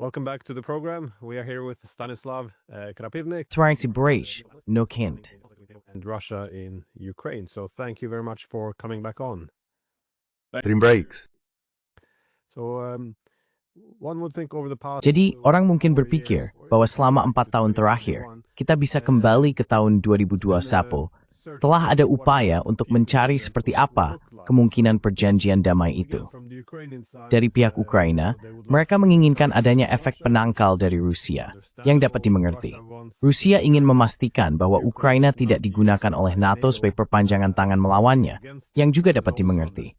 Welcome back to the program. We are here with Stanislav Krapivnik. Trying to breach, no Kent. And Russia in Ukraine. So thank you very much for coming back on. Terima baik. So one would think over the past. Jadi, orang mungkin berpikir bahwa selama 4 tahun terakhir, kita bisa kembali ke tahun 2021. Telah ada upaya untuk mencari seperti apa kemungkinan perjanjian damai itu. Dari pihak Ukraina, mereka menginginkan adanya efek penangkal dari Rusia yang dapat dimengerti. Rusia ingin memastikan bahwa Ukraina tidak digunakan oleh NATO sebagai perpanjangan tangan melawannya, yang juga dapat dimengerti.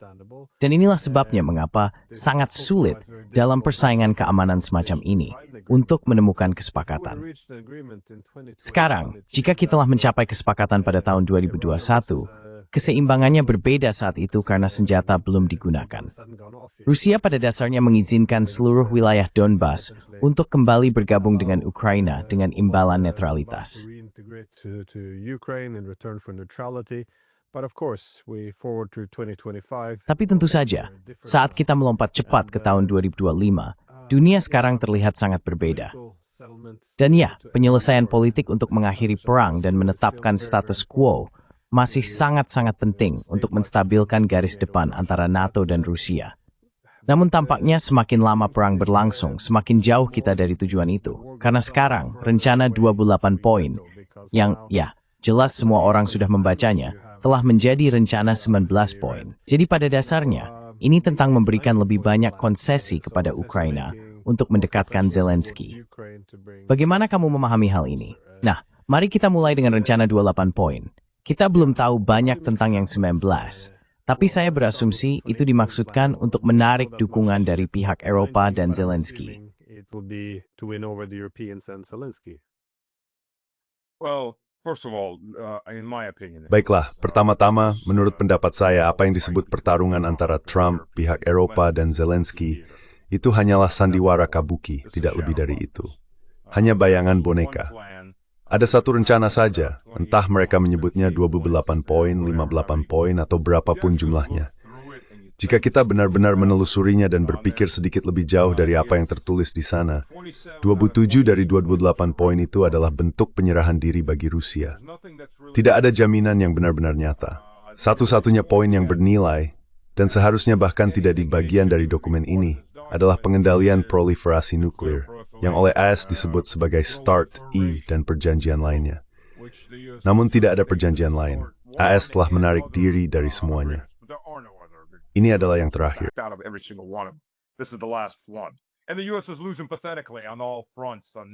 Dan inilah sebabnya mengapa sangat sulit dalam persaingan keamanan semacam ini untuk menemukan kesepakatan. Sekarang, jika kita telah mencapai kesepakatan pada tahun 2021, keseimbangannya berbeda saat itu karena senjata belum digunakan. Rusia pada dasarnya mengizinkan seluruh wilayah Donbas untuk kembali bergabung dengan Ukraina dengan imbalan netralitas. Tapi tentu saja, saat kita melompat cepat ke tahun 2025, dunia sekarang terlihat sangat berbeda. Dan ya, penyelesaian politik untuk mengakhiri perang dan menetapkan status quo masih sangat-sangat penting untuk menstabilkan garis depan antara NATO dan Rusia. Namun tampaknya semakin lama perang berlangsung, semakin jauh kita dari tujuan itu. Karena sekarang, rencana 28 poin, yang ya, jelas semua orang sudah membacanya, telah menjadi rencana 19 poin. Jadi pada dasarnya, ini tentang memberikan lebih banyak konsesi kepada Ukraina untuk mendekatkan Zelensky. Bagaimana kamu memahami hal ini? Nah, mari kita mulai dengan rencana 28 poin. Kita belum tahu banyak tentang yang 19, tapi saya berasumsi itu dimaksudkan untuk menarik dukungan dari pihak Eropa dan Zelensky. Baiklah, pertama-tama, menurut pendapat saya, apa yang disebut pertarungan antara Trump, pihak Eropa, dan Zelensky, itu hanyalah sandiwara kabuki, tidak lebih dari itu. Hanya bayangan boneka. Ada satu rencana saja, entah mereka menyebutnya 28 poin, 58 poin, atau berapapun jumlahnya. Jika kita benar-benar menelusurinya dan berpikir sedikit lebih jauh dari apa yang tertulis di sana, 27 dari 28 poin itu adalah bentuk penyerahan diri bagi Rusia. Tidak ada jaminan yang benar-benar nyata. Satu-satunya poin yang bernilai, dan seharusnya bahkan tidak di bagian dari dokumen ini, adalah pengendalian proliferasi nuklir, yang oleh AS disebut sebagai START E dan perjanjian lainnya. Namun tidak ada perjanjian lain. AS telah menarik diri dari semuanya. Ini adalah yang terakhir.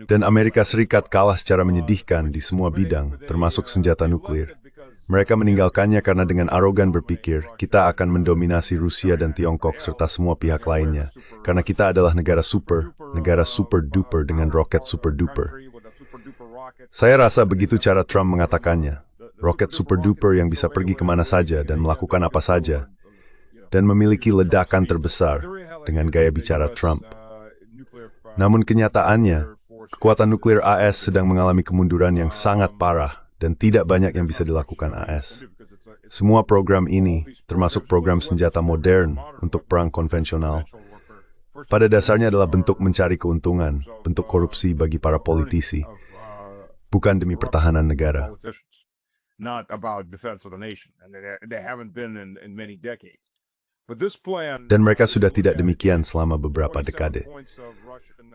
Dan Amerika Serikat kalah secara menyedihkan di semua bidang, termasuk senjata nuklir. Mereka meninggalkannya karena dengan arogan berpikir, kita akan mendominasi Rusia dan Tiongkok serta semua pihak lainnya. Karena kita adalah negara super duper dengan roket super duper. Saya rasa begitu cara Trump mengatakannya. Roket super duper yang bisa pergi kemana saja dan melakukan apa saja. Dan memiliki ledakan terbesar dengan gaya bicara Trump. Namun kenyataannya, kekuatan nuklir AS sedang mengalami kemunduran yang sangat parah. Dan tidak banyak yang bisa dilakukan AS. Semua program ini, termasuk program senjata modern untuk perang konvensional, pada dasarnya adalah bentuk mencari keuntungan, bentuk korupsi bagi para politisi, bukan demi pertahanan negara. Dan mereka sudah tidak demikian selama beberapa dekade.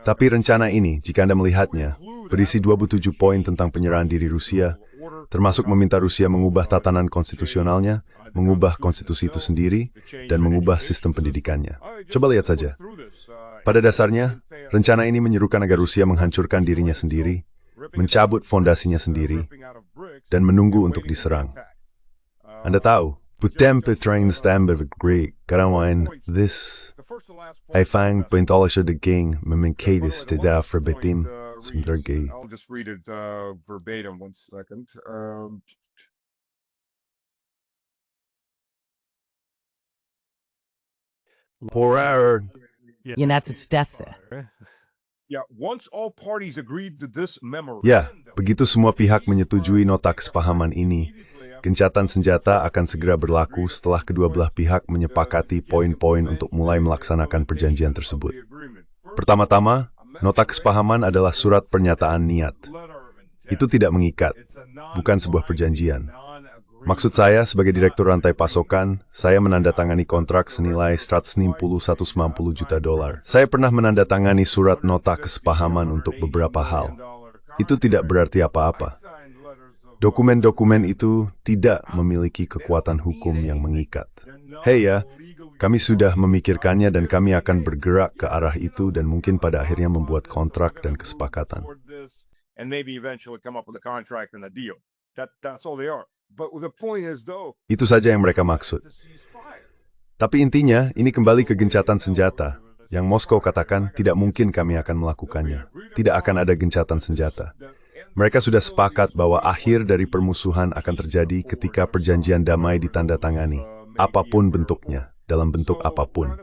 Tapi rencana ini, jika Anda melihatnya, berisi 27 poin tentang penyerahan diri Rusia, termasuk meminta Rusia mengubah tatanan konstitusionalnya, mengubah konstitusi itu sendiri, dan mengubah sistem pendidikannya. Coba lihat saja. Pada dasarnya, rencana ini menyerukan agar Rusia menghancurkan dirinya sendiri, mencabut fondasinya sendiri, dan menunggu untuk diserang. Anda tahu, putem petrain stamber Greek, karawain this, I find pentolosha de gang, memenkadis te da verbatim, sebenarnya. I'll just read it verbatim, 1 second. That's its death. Ya, begitu semua pihak menyetujui nota kesepahaman ini, gencatan senjata akan segera berlaku setelah kedua belah pihak menyepakati poin-poin untuk mulai melaksanakan perjanjian tersebut. Pertama-tama, Nota kesepahaman adalah surat pernyataan niat. Itu tidak mengikat, bukan sebuah perjanjian. Maksud saya, sebagai direktur rantai pasokan, saya menandatangani kontrak senilai $190 juta. Saya pernah menandatangani surat nota kesepahaman untuk beberapa hal. Itu tidak berarti apa-apa. Dokumen-dokumen itu tidak memiliki kekuatan hukum yang mengikat. Hei ya, kami sudah memikirkannya dan kami akan bergerak ke arah itu dan mungkin pada akhirnya membuat kontrak dan kesepakatan. And maybe eventually come up with a contract and a deal. That's all they are. But the point is though, Itu saja yang mereka maksud. Tapi intinya, ini kembali ke gencatan senjata. Yang Moskow katakan, tidak mungkin kami akan melakukannya. Tidak akan ada gencatan senjata. Mereka sudah sepakat bahwa akhir dari permusuhan akan terjadi ketika perjanjian damai ditandatangani. Apapun bentuknya, dalam bentuk apapun.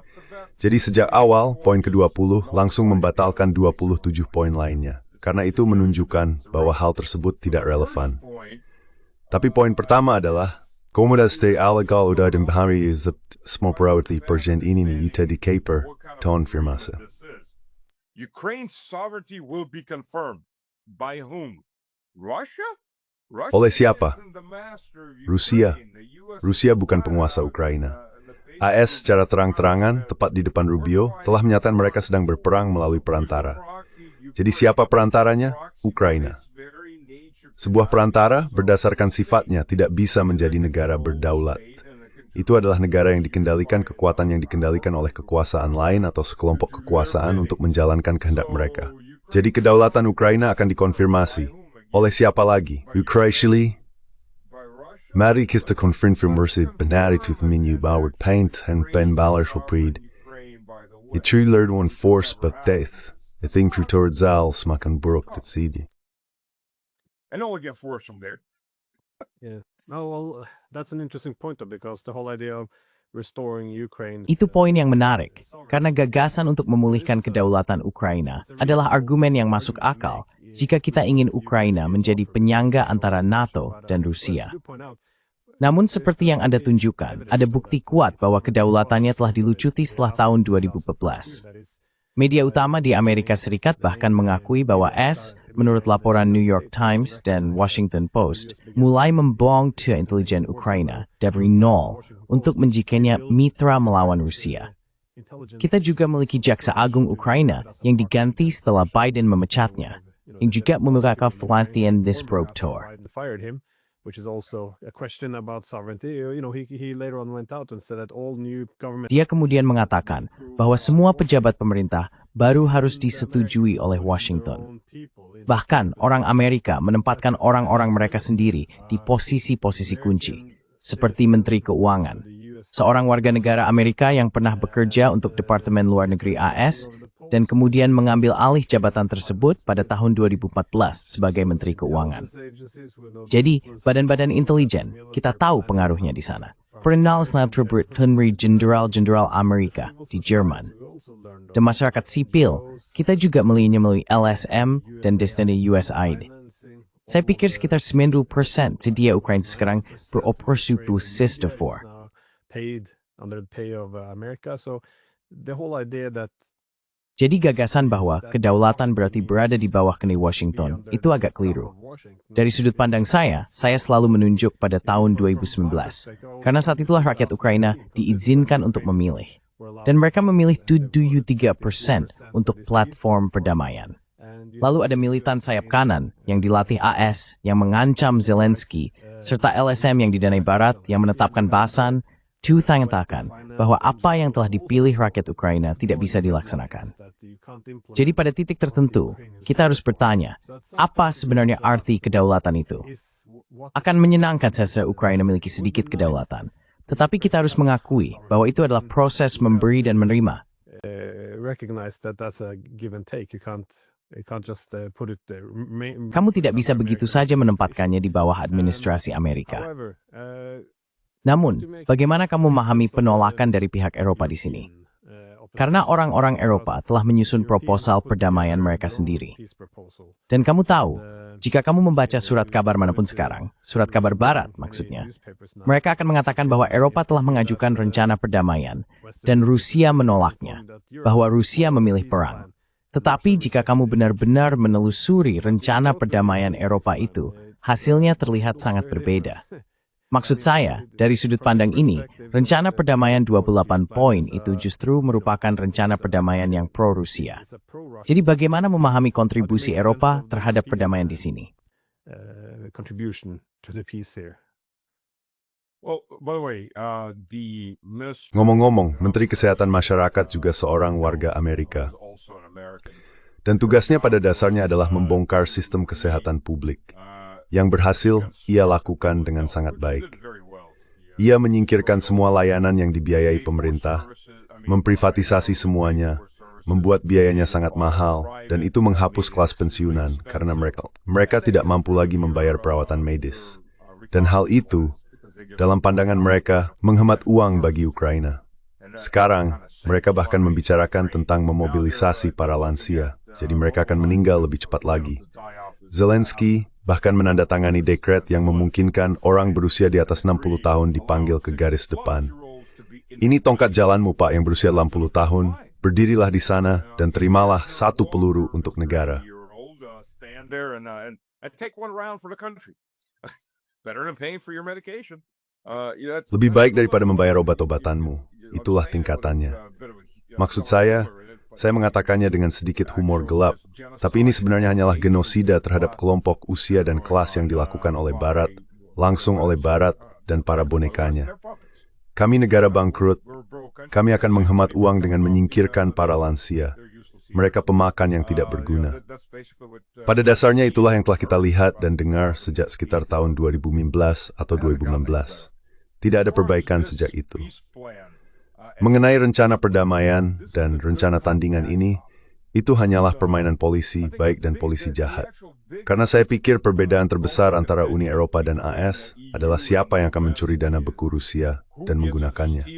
Jadi sejak awal, poin ke-20 langsung membatalkan 27 poin lainnya. Karena itu menunjukkan bahwa hal tersebut tidak relevan. Tapi poin pertama adalah, komunitas alegal udah dibahari semua priority perjanjian ini di Caper, tahun firmasa. Ukraine's sovereignty will be confirmed. By whom? Russia? Oleh siapa? Rusia. Rusia bukan penguasa Ukraina. AS secara terang-terangan, tepat di depan Rubio, telah menyatakan mereka sedang berperang melalui perantara. Jadi siapa perantaranya? Ukraina. Sebuah perantara berdasarkan sifatnya tidak bisa menjadi negara berdaulat. Itu adalah negara yang dikendalikan kekuatan yang dikendalikan oleh kekuasaan lain atau sekelompok kekuasaan untuk menjalankan kehendak mereka. Jadi kedaulatan Ukraina akan dikonfirmasi. Oleh siapa lagi? Ukraina. Mari kita konfirmasi benar itu menu baward paint and ben balas oprid. Itu lerduan force but death. I think zal semakin buruk terjadi. And only get force from there. Yeah. Oh, well, that's an interesting point though, because the whole idea of restoring Ukraine. Itu poin yang menarik, karena gagasan untuk memulihkan kedaulatan Ukraina adalah argumen yang masuk akal jika kita ingin Ukraina menjadi penyangga antara NATO dan Rusia. Namun seperti yang Anda tunjukkan, ada bukti kuat bahwa kedaulatannya telah dilucuti setelah tahun 2014. Media utama di Amerika Serikat bahkan mengakui bahwa menurut laporan New York Times dan Washington Post, mulai membohong ke intelijen Ukraina dari nol untuk menjadikannya mitra melawan Rusia. Kita juga memiliki Jaksa Agung Ukraina yang diganti setelah Biden memecatnya, yang juga membuka pelatihan this probe tour. Which is also a question about sovereignty. You know, he later on went out and said that all new government. Dia kemudian mengatakan bahwa semua pejabat pemerintah baru harus disetujui oleh Washington. Bahkan orang Amerika menempatkan orang-orang mereka sendiri di posisi-posisi kunci, seperti Menteri Keuangan, seorang warga negara Amerika yang pernah bekerja untuk Departemen Luar Negeri AS dan kemudian mengambil alih jabatan tersebut pada tahun 2014 sebagai Menteri Keuangan. Jadi, badan-badan intelijen, kita tahu pengaruhnya di sana. Perenal Snaptrobert Henry Jenderal Amerika di Jerman. Dan masyarakat sipil, kita juga melihatnya melalui LSM dan Destiny USAID. Saya pikir sekitar 90% sedia Ukraina sekarang beroperasi basis for. Paid under the pay of America. So the whole idea that jadi gagasan bahwa kedaulatan berarti berada di bawah kendali Washington itu agak keliru. Dari sudut pandang saya selalu menunjuk pada tahun 2019. Karena saat itulah rakyat Ukraina diizinkan untuk memilih. Dan mereka memilih 73% untuk platform perdamaian. Lalu ada militan sayap kanan yang dilatih AS yang mengancam Zelensky, serta LSM yang didanai Barat yang menetapkan bahasan mengatakan bahwa apa yang telah dipilih rakyat Ukraina tidak bisa dilaksanakan. Jadi pada titik tertentu, kita harus bertanya, apa sebenarnya arti kedaulatan itu? Akan menyenangkan saja Ukraina memiliki sedikit kedaulatan, tetapi kita harus mengakui bahwa itu adalah proses memberi dan menerima. Kamu tidak bisa begitu saja menempatkannya di bawah administrasi Amerika. Namun, bagaimana kamu memahami penolakan dari pihak Eropa di sini? Karena orang-orang Eropa telah menyusun proposal perdamaian mereka sendiri. Dan kamu tahu, jika kamu membaca surat kabar manapun sekarang, surat kabar Barat maksudnya, mereka akan mengatakan bahwa Eropa telah mengajukan rencana perdamaian, dan Rusia menolaknya, bahwa Rusia memilih perang. Tetapi jika kamu benar-benar menelusuri rencana perdamaian Eropa itu, hasilnya terlihat sangat berbeda. Maksud saya, dari sudut pandang ini, rencana perdamaian 28 poin itu justru merupakan rencana perdamaian yang pro-Rusia. Jadi bagaimana memahami kontribusi Eropa terhadap perdamaian di sini? Contribution to the peace here. Well, by the way, Ngomong-ngomong, Menteri Kesehatan Masyarakat juga seorang warga Amerika. also an American. Dan tugasnya pada dasarnya adalah membongkar sistem kesehatan publik. Yang berhasil, ia lakukan dengan sangat baik. Ia menyingkirkan semua layanan yang dibiayai pemerintah, memprivatisasi semuanya, membuat biayanya sangat mahal, dan itu menghapus kelas pensiunan karena mereka tidak mampu lagi membayar perawatan medis. Dan hal itu, dalam pandangan mereka, menghemat uang bagi Ukraina. Sekarang, mereka bahkan membicarakan tentang memobilisasi para lansia, jadi mereka akan meninggal lebih cepat lagi. Zelensky bahkan menandatangani dekret yang memungkinkan orang berusia di atas 60 tahun dipanggil ke garis depan. Ini tongkat jalanmu, Pak, yang berusia 60 tahun. Berdirilah di sana dan terimalah 1 peluru untuk negara. Stand there and take one round for the country. Better than paying for your medication. Lebih baik daripada membayar obat-obatanmu. Itulah tingkatannya. Maksud saya mengatakannya dengan sedikit humor gelap, tapi ini sebenarnya hanyalah genosida terhadap kelompok usia dan kelas yang dilakukan oleh Barat, langsung oleh Barat dan para bonekanya. Kami negara bangkrut, kami akan menghemat uang dengan menyingkirkan para lansia. Mereka pemakan yang tidak berguna. Pada dasarnya itulah yang telah kita lihat dan dengar sejak sekitar tahun 2015 atau 2016. Tidak ada perbaikan sejak itu. Mengenai rencana perdamaian dan rencana tandingan ini, itu hanyalah permainan polisi baik dan polisi jahat. Karena saya pikir perbedaan terbesar antara Uni Eropa dan AS adalah siapa yang akan mencuri dana beku Rusia dan menggunakannya.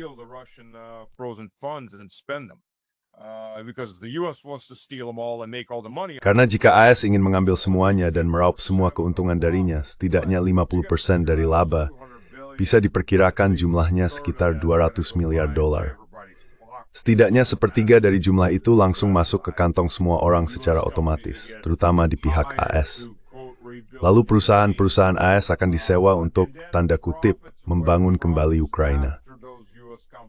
Karena jika AS ingin mengambil semuanya dan meraup semua keuntungan darinya, setidaknya 50% dari laba, bisa diperkirakan jumlahnya sekitar 200 miliar dolar. Setidaknya sepertiga dari jumlah itu langsung masuk ke kantong semua orang secara otomatis, terutama di pihak AS. Lalu perusahaan-perusahaan AS akan disewa untuk, tanda kutip, membangun kembali Ukraina.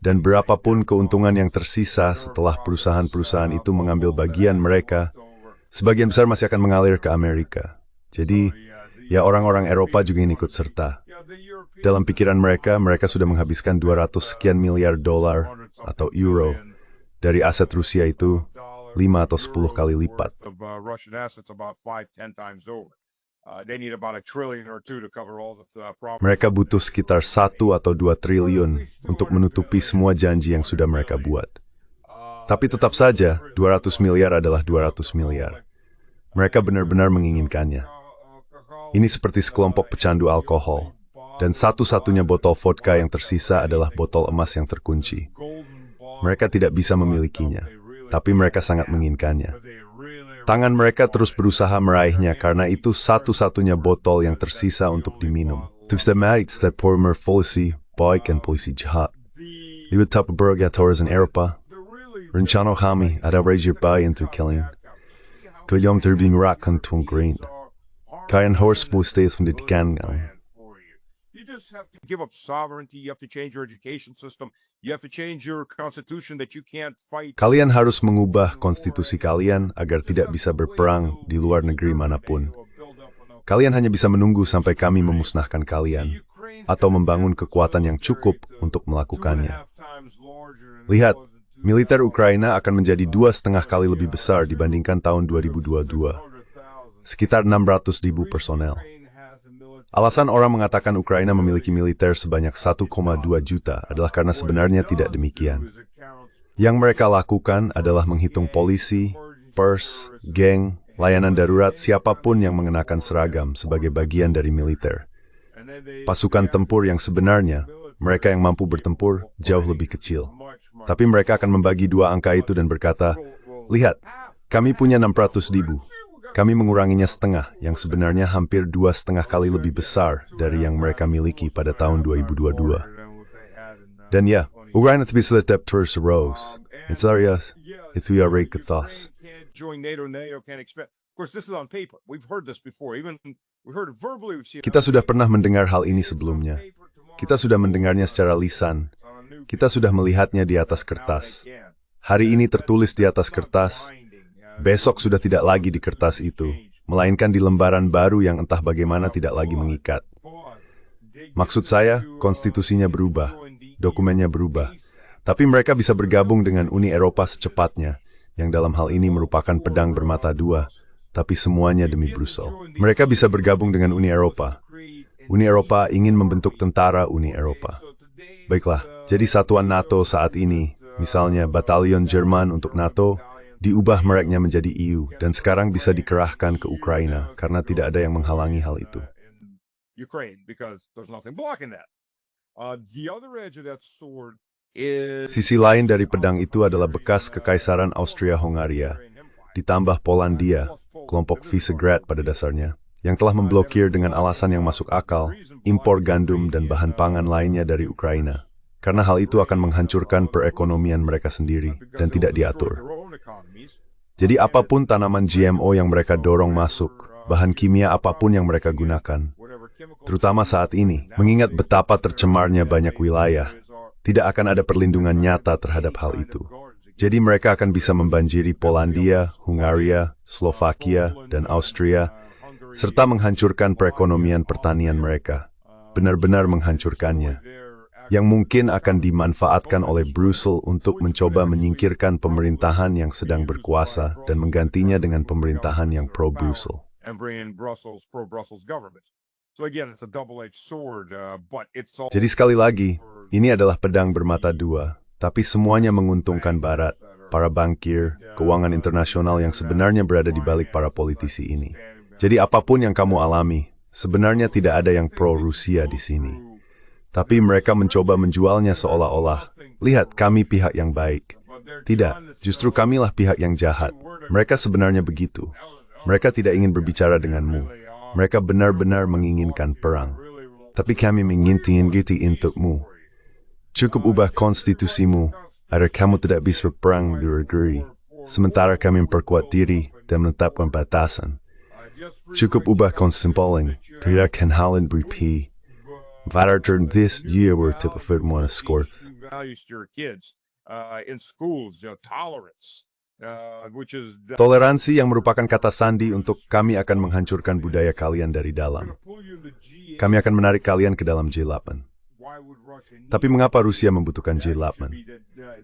Dan berapapun keuntungan yang tersisa setelah perusahaan-perusahaan itu mengambil bagian mereka, sebagian besar masih akan mengalir ke Amerika. Jadi, ya orang-orang Eropa juga ikut serta. Dalam pikiran mereka, mereka sudah menghabiskan 200 sekian miliar dolar atau euro dari aset Rusia itu 5 atau 10 kali lipat. Mereka butuh sekitar 1 atau 2 triliun untuk menutupi semua janji yang sudah mereka buat. Tapi tetap saja, 200 miliar adalah 200 miliar. Mereka benar-benar menginginkannya. Ini seperti sekelompok pecandu alkohol. Dan satu-satunya botol vodka yang tersisa adalah botol emas yang terkunci. Mereka tidak bisa memilikinya, tapi mereka sangat menginginkannya. Tangan mereka terus berusaha meraihnya karena itu satu-satunya botol yang tersisa untuk diminum. Systematics that former polisi, baik dan polisi jahat. Lihat tak bergatoris in Eropa. Rencana kami ada rajir bayi untuk kalian. Kalian terbingrakan tuan green. Kalian harus mulai pendidikan. You just have to give up sovereignty, you have to change your education system, you have to change your constitution that you can't fight. Kalian harus mengubah konstitusi kalian agar tidak bisa berperang di luar negeri manapun. Kalian hanya bisa menunggu sampai kami memusnahkan kalian, atau membangun kekuatan yang cukup untuk melakukannya. Lihat, militer Ukraina akan menjadi 2,5 kali lebih besar dibandingkan tahun 2022. Sekitar 600.000 personel. Alasan orang mengatakan Ukraina memiliki militer sebanyak 1,2 juta adalah karena sebenarnya tidak demikian. Yang mereka lakukan adalah menghitung polisi, pers, geng, layanan darurat siapapun yang mengenakan seragam sebagai bagian dari militer. Pasukan tempur yang sebenarnya, mereka yang mampu bertempur, jauh lebih kecil. Tapi mereka akan membagi 2 angka itu dan berkata, lihat, kami punya 600.000. Kami menguranginya setengah, yang sebenarnya hampir 2,5 kali lebih besar dari yang mereka miliki pada tahun 2022. Dan ya, Ukraina bisa tetap terus arose. Itu ya rate ketas. join NATO can expect. Of course, this is on paper. We've heard this before. Even we heard it verbally. We've seen Kita sudah pernah mendengar hal ini sebelumnya. Kita sudah mendengarnya secara lisan. Kita sudah melihatnya di atas kertas. Hari ini tertulis di atas kertas. Besok sudah tidak lagi di kertas itu, melainkan di lembaran baru yang entah bagaimana tidak lagi mengikat. Maksud saya, konstitusinya berubah, dokumennya berubah. Tapi mereka bisa bergabung dengan Uni Eropa secepatnya, yang dalam hal ini merupakan pedang bermata dua, tapi semuanya demi Brussel. Mereka bisa bergabung dengan Uni Eropa. Uni Eropa ingin membentuk tentara Uni Eropa. Baiklah, jadi satuan NATO saat ini, misalnya Batalion Jerman untuk NATO, diubah mereknya menjadi EU, dan sekarang bisa dikerahkan ke Ukraina, karena tidak ada yang menghalangi hal itu. Sisi lain dari pedang itu adalah bekas Kekaisaran Austria-Hongaria, ditambah Polandia, kelompok Visegrad pada dasarnya, yang telah memblokir dengan alasan yang masuk akal, impor gandum dan bahan pangan lainnya dari Ukraina. Karena hal itu akan menghancurkan perekonomian mereka sendiri dan tidak diatur. Jadi apapun tanaman GMO yang mereka dorong masuk, bahan kimia apapun yang mereka gunakan, terutama saat ini, mengingat betapa tercemarnya banyak wilayah, tidak akan ada perlindungan nyata terhadap hal itu. Jadi mereka akan bisa membanjiri Polandia, Hungaria, Slovakia, dan Austria, serta menghancurkan perekonomian pertanian mereka, benar-benar menghancurkannya, yang mungkin akan dimanfaatkan oleh Brussel untuk mencoba menyingkirkan pemerintahan yang sedang berkuasa dan menggantinya dengan pemerintahan yang pro-Brussel. Jadi sekali lagi, ini adalah pedang bermata dua, tapi semuanya menguntungkan Barat, para bankir, keuangan internasional yang sebenarnya berada di balik para politisi ini. Jadi apapun yang kamu alami, sebenarnya tidak ada yang pro-Rusia di sini. Tapi mereka mencoba menjualnya seolah-olah, lihat kami pihak yang baik. Tidak, justru kamilah pihak yang jahat. Mereka sebenarnya begitu. Mereka tidak ingin berbicara denganmu. Mereka benar-benar menginginkan perang. Tapi kami menginginkan untukmu. Cukup ubah konstitusimu, agar kamu tidak bisa berperang di luar negeri. Sementara kami memperkuat diri dan menetapkan batasan. Cukup ubah konstitusi, tidak akan hal yang berpi. Varter this year were to put one score. Toleransi yang merupakan kata sandi untuk kami akan menghancurkan budaya kalian dari dalam. Kami akan menarik kalian ke dalam G8. Tapi mengapa Rusia membutuhkan G8?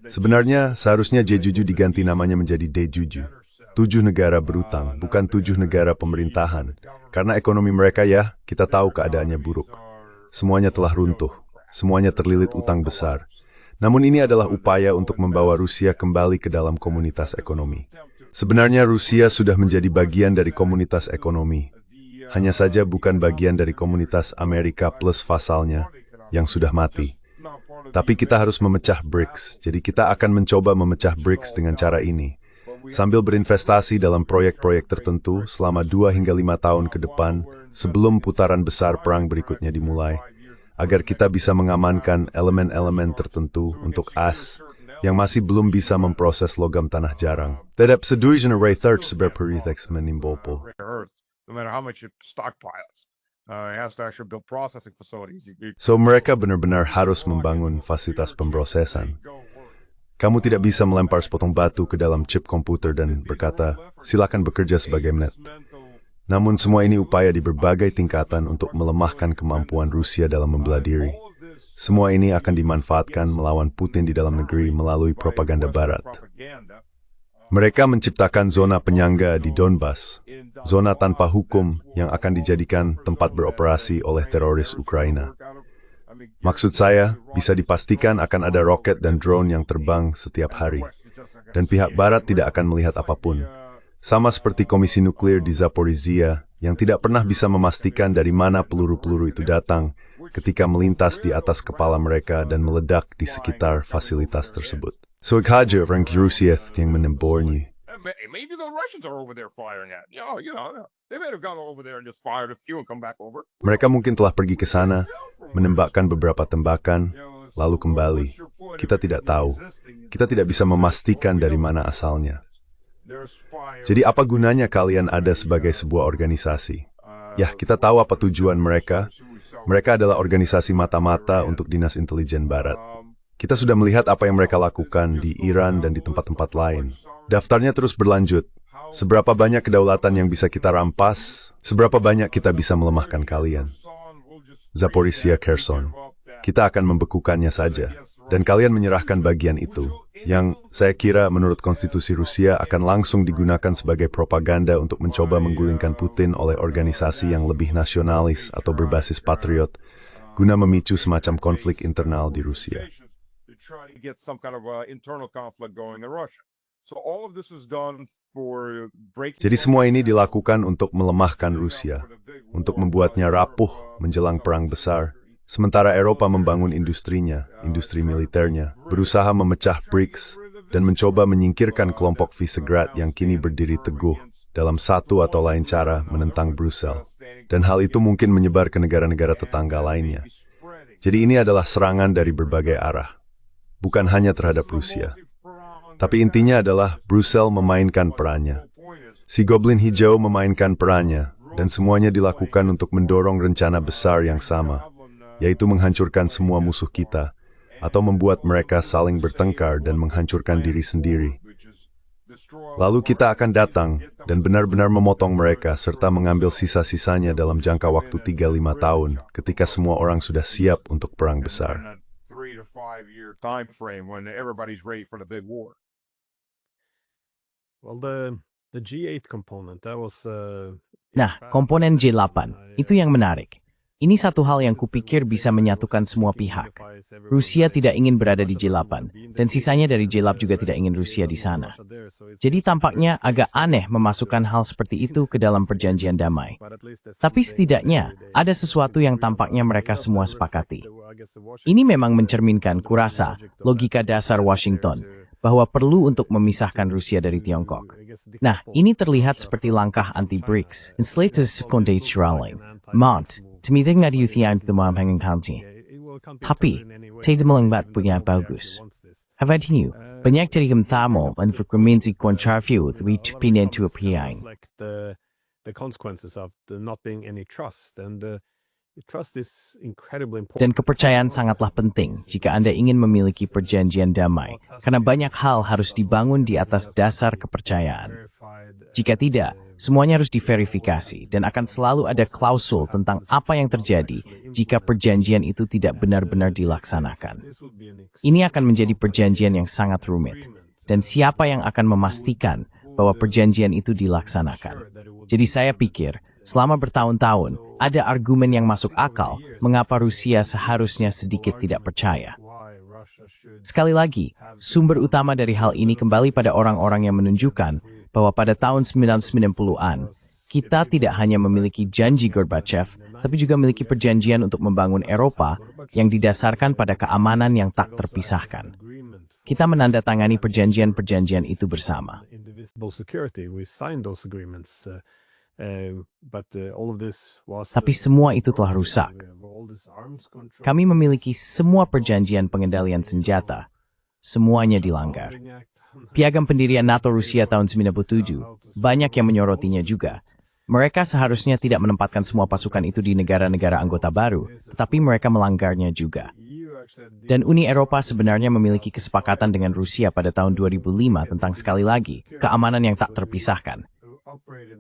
Sebenarnya seharusnya G7 diganti namanya menjadi D7. 7 negara berutang, bukan 7 negara pemerintahan. Karena ekonomi mereka ya, kita tahu keadaannya buruk. Semuanya telah runtuh, semuanya terlilit utang besar. Namun ini adalah upaya untuk membawa Rusia kembali ke dalam komunitas ekonomi. Sebenarnya Rusia sudah menjadi bagian dari komunitas ekonomi. Hanya saja bukan bagian dari komunitas Amerika plus vasalnya, yang sudah mati. Tapi kita harus memecah BRICS, jadi kita akan mencoba memecah BRICS dengan cara ini. Sambil berinvestasi dalam proyek-proyek tertentu selama 2 hingga 5 tahun ke depan, sebelum putaran besar perang berikutnya dimulai, agar kita bisa mengamankan elemen-elemen tertentu untuk AS yang masih belum bisa memproses logam tanah jarang. Tidak seduijan array third seberperiteks menimbolpo. So mereka benar-benar harus membangun fasilitas pemrosesan. Kamu tidak bisa melempar sepotong batu ke dalam chip komputer dan berkata, silakan bekerja sebagai net. Namun semua ini upaya di berbagai tingkatan untuk melemahkan kemampuan Rusia dalam membela diri. Semua ini akan dimanfaatkan melawan Putin di dalam negeri melalui propaganda Barat. Mereka menciptakan zona penyangga di Donbas, zona tanpa hukum yang akan dijadikan tempat beroperasi oleh teroris Ukraina. Maksud saya, bisa dipastikan akan ada roket dan drone yang terbang setiap hari. Dan pihak Barat tidak akan melihat apapun. Sama seperti Komisi Nuklir di Zaporizhia, yang tidak pernah bisa memastikan dari mana peluru-peluru itu datang ketika melintas di atas kepala mereka dan meledak di sekitar fasilitas tersebut. So ikhaja orang Rusia yang menembornya. Maybe the Russians are over there firing at. They might have gone over there and just fired a few and come back over. Mereka mungkin telah pergi ke sana, menembakkan beberapa tembakan, lalu kembali. Kita tidak tahu. Kita tidak bisa memastikan dari mana asalnya. Jadi apa gunanya kalian ada sebagai sebuah organisasi? Ya, kita tahu apa tujuan mereka. Mereka adalah organisasi mata-mata untuk dinas intelijen barat. Kita sudah melihat apa yang mereka lakukan di Iran dan di tempat-tempat lain. Daftarnya terus berlanjut. Seberapa banyak kedaulatan yang bisa kita rampas, seberapa banyak kita bisa melemahkan kalian. Zaporizhia, Kherson. Kita akan membekukannya saja. Dan kalian menyerahkan bagian itu, yang saya kira menurut konstitusi Rusia akan langsung digunakan sebagai propaganda untuk mencoba menggulingkan Putin oleh organisasi yang lebih nasionalis atau berbasis patriot, guna memicu semacam konflik internal di Rusia. Jadi semua ini dilakukan untuk melemahkan Rusia, untuk membuatnya rapuh menjelang perang besar, sementara Eropa membangun industrinya, industri militernya, berusaha memecah BRICS, dan mencoba menyingkirkan kelompok Visegrad yang kini berdiri teguh dalam satu atau lain cara menentang Brussel. Dan hal itu mungkin menyebar ke negara-negara tetangga lainnya. Jadi ini adalah serangan dari berbagai arah, bukan hanya terhadap Rusia. Tapi intinya adalah Brussel memainkan perannya. Si Goblin Hijau memainkan perannya, dan semuanya dilakukan untuk mendorong rencana besar yang sama, yaitu menghancurkan semua musuh kita, atau membuat mereka saling bertengkar dan menghancurkan diri sendiri. Lalu kita akan datang dan benar-benar memotong mereka serta mengambil sisa-sisanya dalam jangka waktu 3-5 tahun ketika semua orang sudah siap untuk perang besar. Well, the G8 component, that was Nah, komponen G8, itu yang menarik. Ini satu hal yang kupikir bisa menyatukan semua pihak. Rusia tidak ingin berada di G8, dan sisanya dari G8 juga tidak ingin Rusia di sana. Jadi tampaknya agak aneh memasukkan hal seperti itu ke dalam perjanjian damai. Tapi setidaknya ada sesuatu yang tampaknya mereka semua sepakati. Ini memang mencerminkan, kurasa, logika dasar Washington, bahwa perlu untuk memisahkan Rusia dari Tiongkok. Nah, ini terlihat seperti langkah anti-BRICS. In slates konditionaling, Mont, tumiting na diuthian the mamhangang kanti. Tapi, tidak melengbat punya bagus. Havadinyu, banyak dari tamo and fragmensi kontrafio with pinen to apiain. the consequences of there not being any trust, and trust is incredibly important. Dan kepercayaan sangatlah penting jika Anda ingin memiliki perjanjian damai, karena banyak hal harus dibangun di atas dasar kepercayaan. Jika tidak, semuanya harus diverifikasi dan akan selalu ada klausul tentang apa yang terjadi jika perjanjian itu tidak benar-benar dilaksanakan. Ini akan menjadi perjanjian yang sangat rumit, dan siapa yang akan memastikan bahwa perjanjian itu dilaksanakan? Jadi saya pikir, selama bertahun-tahun, ada argumen yang masuk akal mengapa Rusia seharusnya sedikit tidak percaya. Sekali lagi, sumber utama dari hal ini kembali pada orang-orang yang menunjukkan bahwa pada tahun 1990-an, kita tidak hanya memiliki janji Gorbachev, tapi juga memiliki perjanjian untuk membangun Eropa yang didasarkan pada keamanan yang tak terpisahkan. Kita menandatangani perjanjian-perjanjian itu bersama. Tapi semua itu telah rusak. Kami memiliki semua perjanjian pengendalian senjata. Semuanya dilanggar. Piagam pendirian NATO Rusia tahun 1997, banyak yang menyorotinya juga. Mereka seharusnya tidak menempatkan semua pasukan itu di negara-negara anggota baru, tetapi mereka melanggarnya juga. Dan Uni Eropa sebenarnya memiliki kesepakatan dengan Rusia pada tahun 2005 tentang, sekali lagi, keamanan yang tak terpisahkan.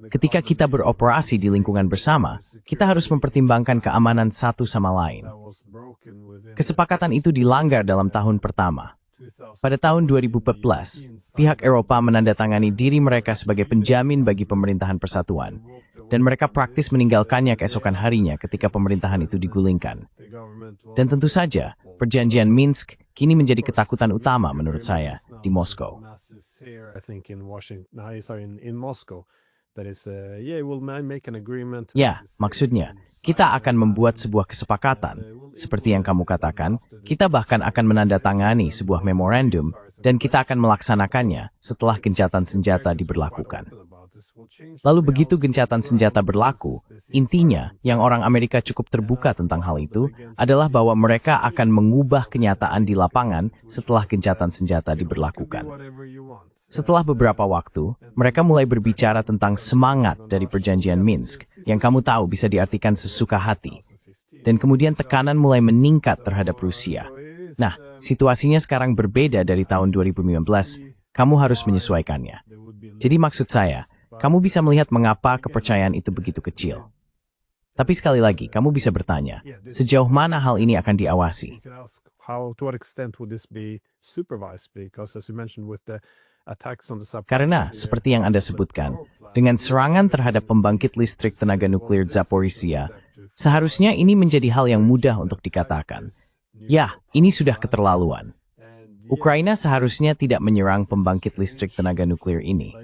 Ketika kita beroperasi di lingkungan bersama, kita harus mempertimbangkan keamanan satu sama lain. Kesepakatan itu dilanggar dalam tahun pertama. Pada tahun 2014, pihak Eropa menandatangani diri mereka sebagai penjamin bagi pemerintahan persatuan, dan mereka praktis meninggalkannya keesokan harinya ketika pemerintahan itu digulingkan. Dan tentu saja, perjanjian Minsk kini menjadi ketakutan utama menurut saya di Moskow. Ya, maksudnya, kita akan membuat sebuah kesepakatan. Seperti yang kamu katakan, kita bahkan akan menandatangani sebuah memorandum dan kita akan melaksanakannya setelah gencatan senjata diberlakukan. Lalu begitu gencatan senjata berlaku, intinya yang orang Amerika cukup terbuka tentang hal itu adalah bahwa mereka akan mengubah kenyataan di lapangan setelah gencatan senjata diberlakukan. Setelah beberapa waktu, mereka mulai berbicara tentang semangat dari perjanjian Minsk, yang kamu tahu bisa diartikan sesuka hati. Dan kemudian tekanan mulai meningkat terhadap Rusia. Nah, situasinya sekarang berbeda dari tahun 2019, kamu harus menyesuaikannya. Jadi maksud saya, kamu bisa melihat mengapa kepercayaan itu begitu kecil. Tapi sekali lagi, kamu bisa bertanya, sejauh mana hal ini akan diawasi? Karena, seperti yang Anda sebutkan, dengan serangan terhadap pembangkit listrik tenaga nuklir Zaporizhia, seharusnya ini menjadi hal yang mudah untuk dikatakan. Ya, ini sudah keterlaluan. Ukraina seharusnya tidak menyerang pembangkit listrik tenaga nuklir ini.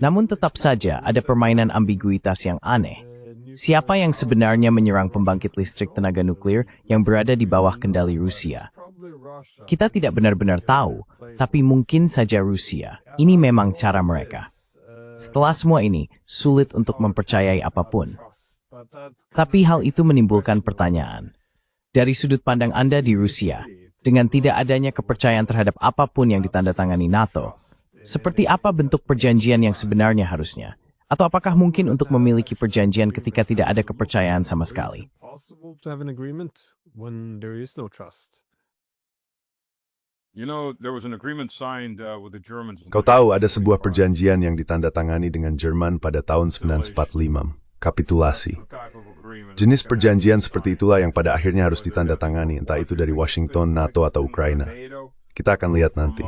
Namun tetap saja ada permainan ambiguitas yang aneh. Siapa yang sebenarnya menyerang pembangkit listrik tenaga nuklir yang berada di bawah kendali Rusia? Kita tidak benar-benar tahu, tapi mungkin saja Rusia. Ini memang cara mereka. Setelah semua ini, sulit untuk mempercayai apapun. Tapi hal itu menimbulkan pertanyaan. Dari sudut pandang Anda di Rusia, dengan tidak adanya kepercayaan terhadap apapun yang ditandatangani NATO, seperti apa bentuk perjanjian yang sebenarnya harusnya? Atau apakah mungkin untuk memiliki perjanjian ketika tidak ada kepercayaan sama sekali? Kau tahu ada sebuah perjanjian yang ditandatangani dengan Jerman pada tahun 1945, kapitulasi. Jenis perjanjian seperti itulah yang pada akhirnya harus ditandatangani, entah itu dari Washington, NATO, atau Ukraina. Kita akan lihat nanti.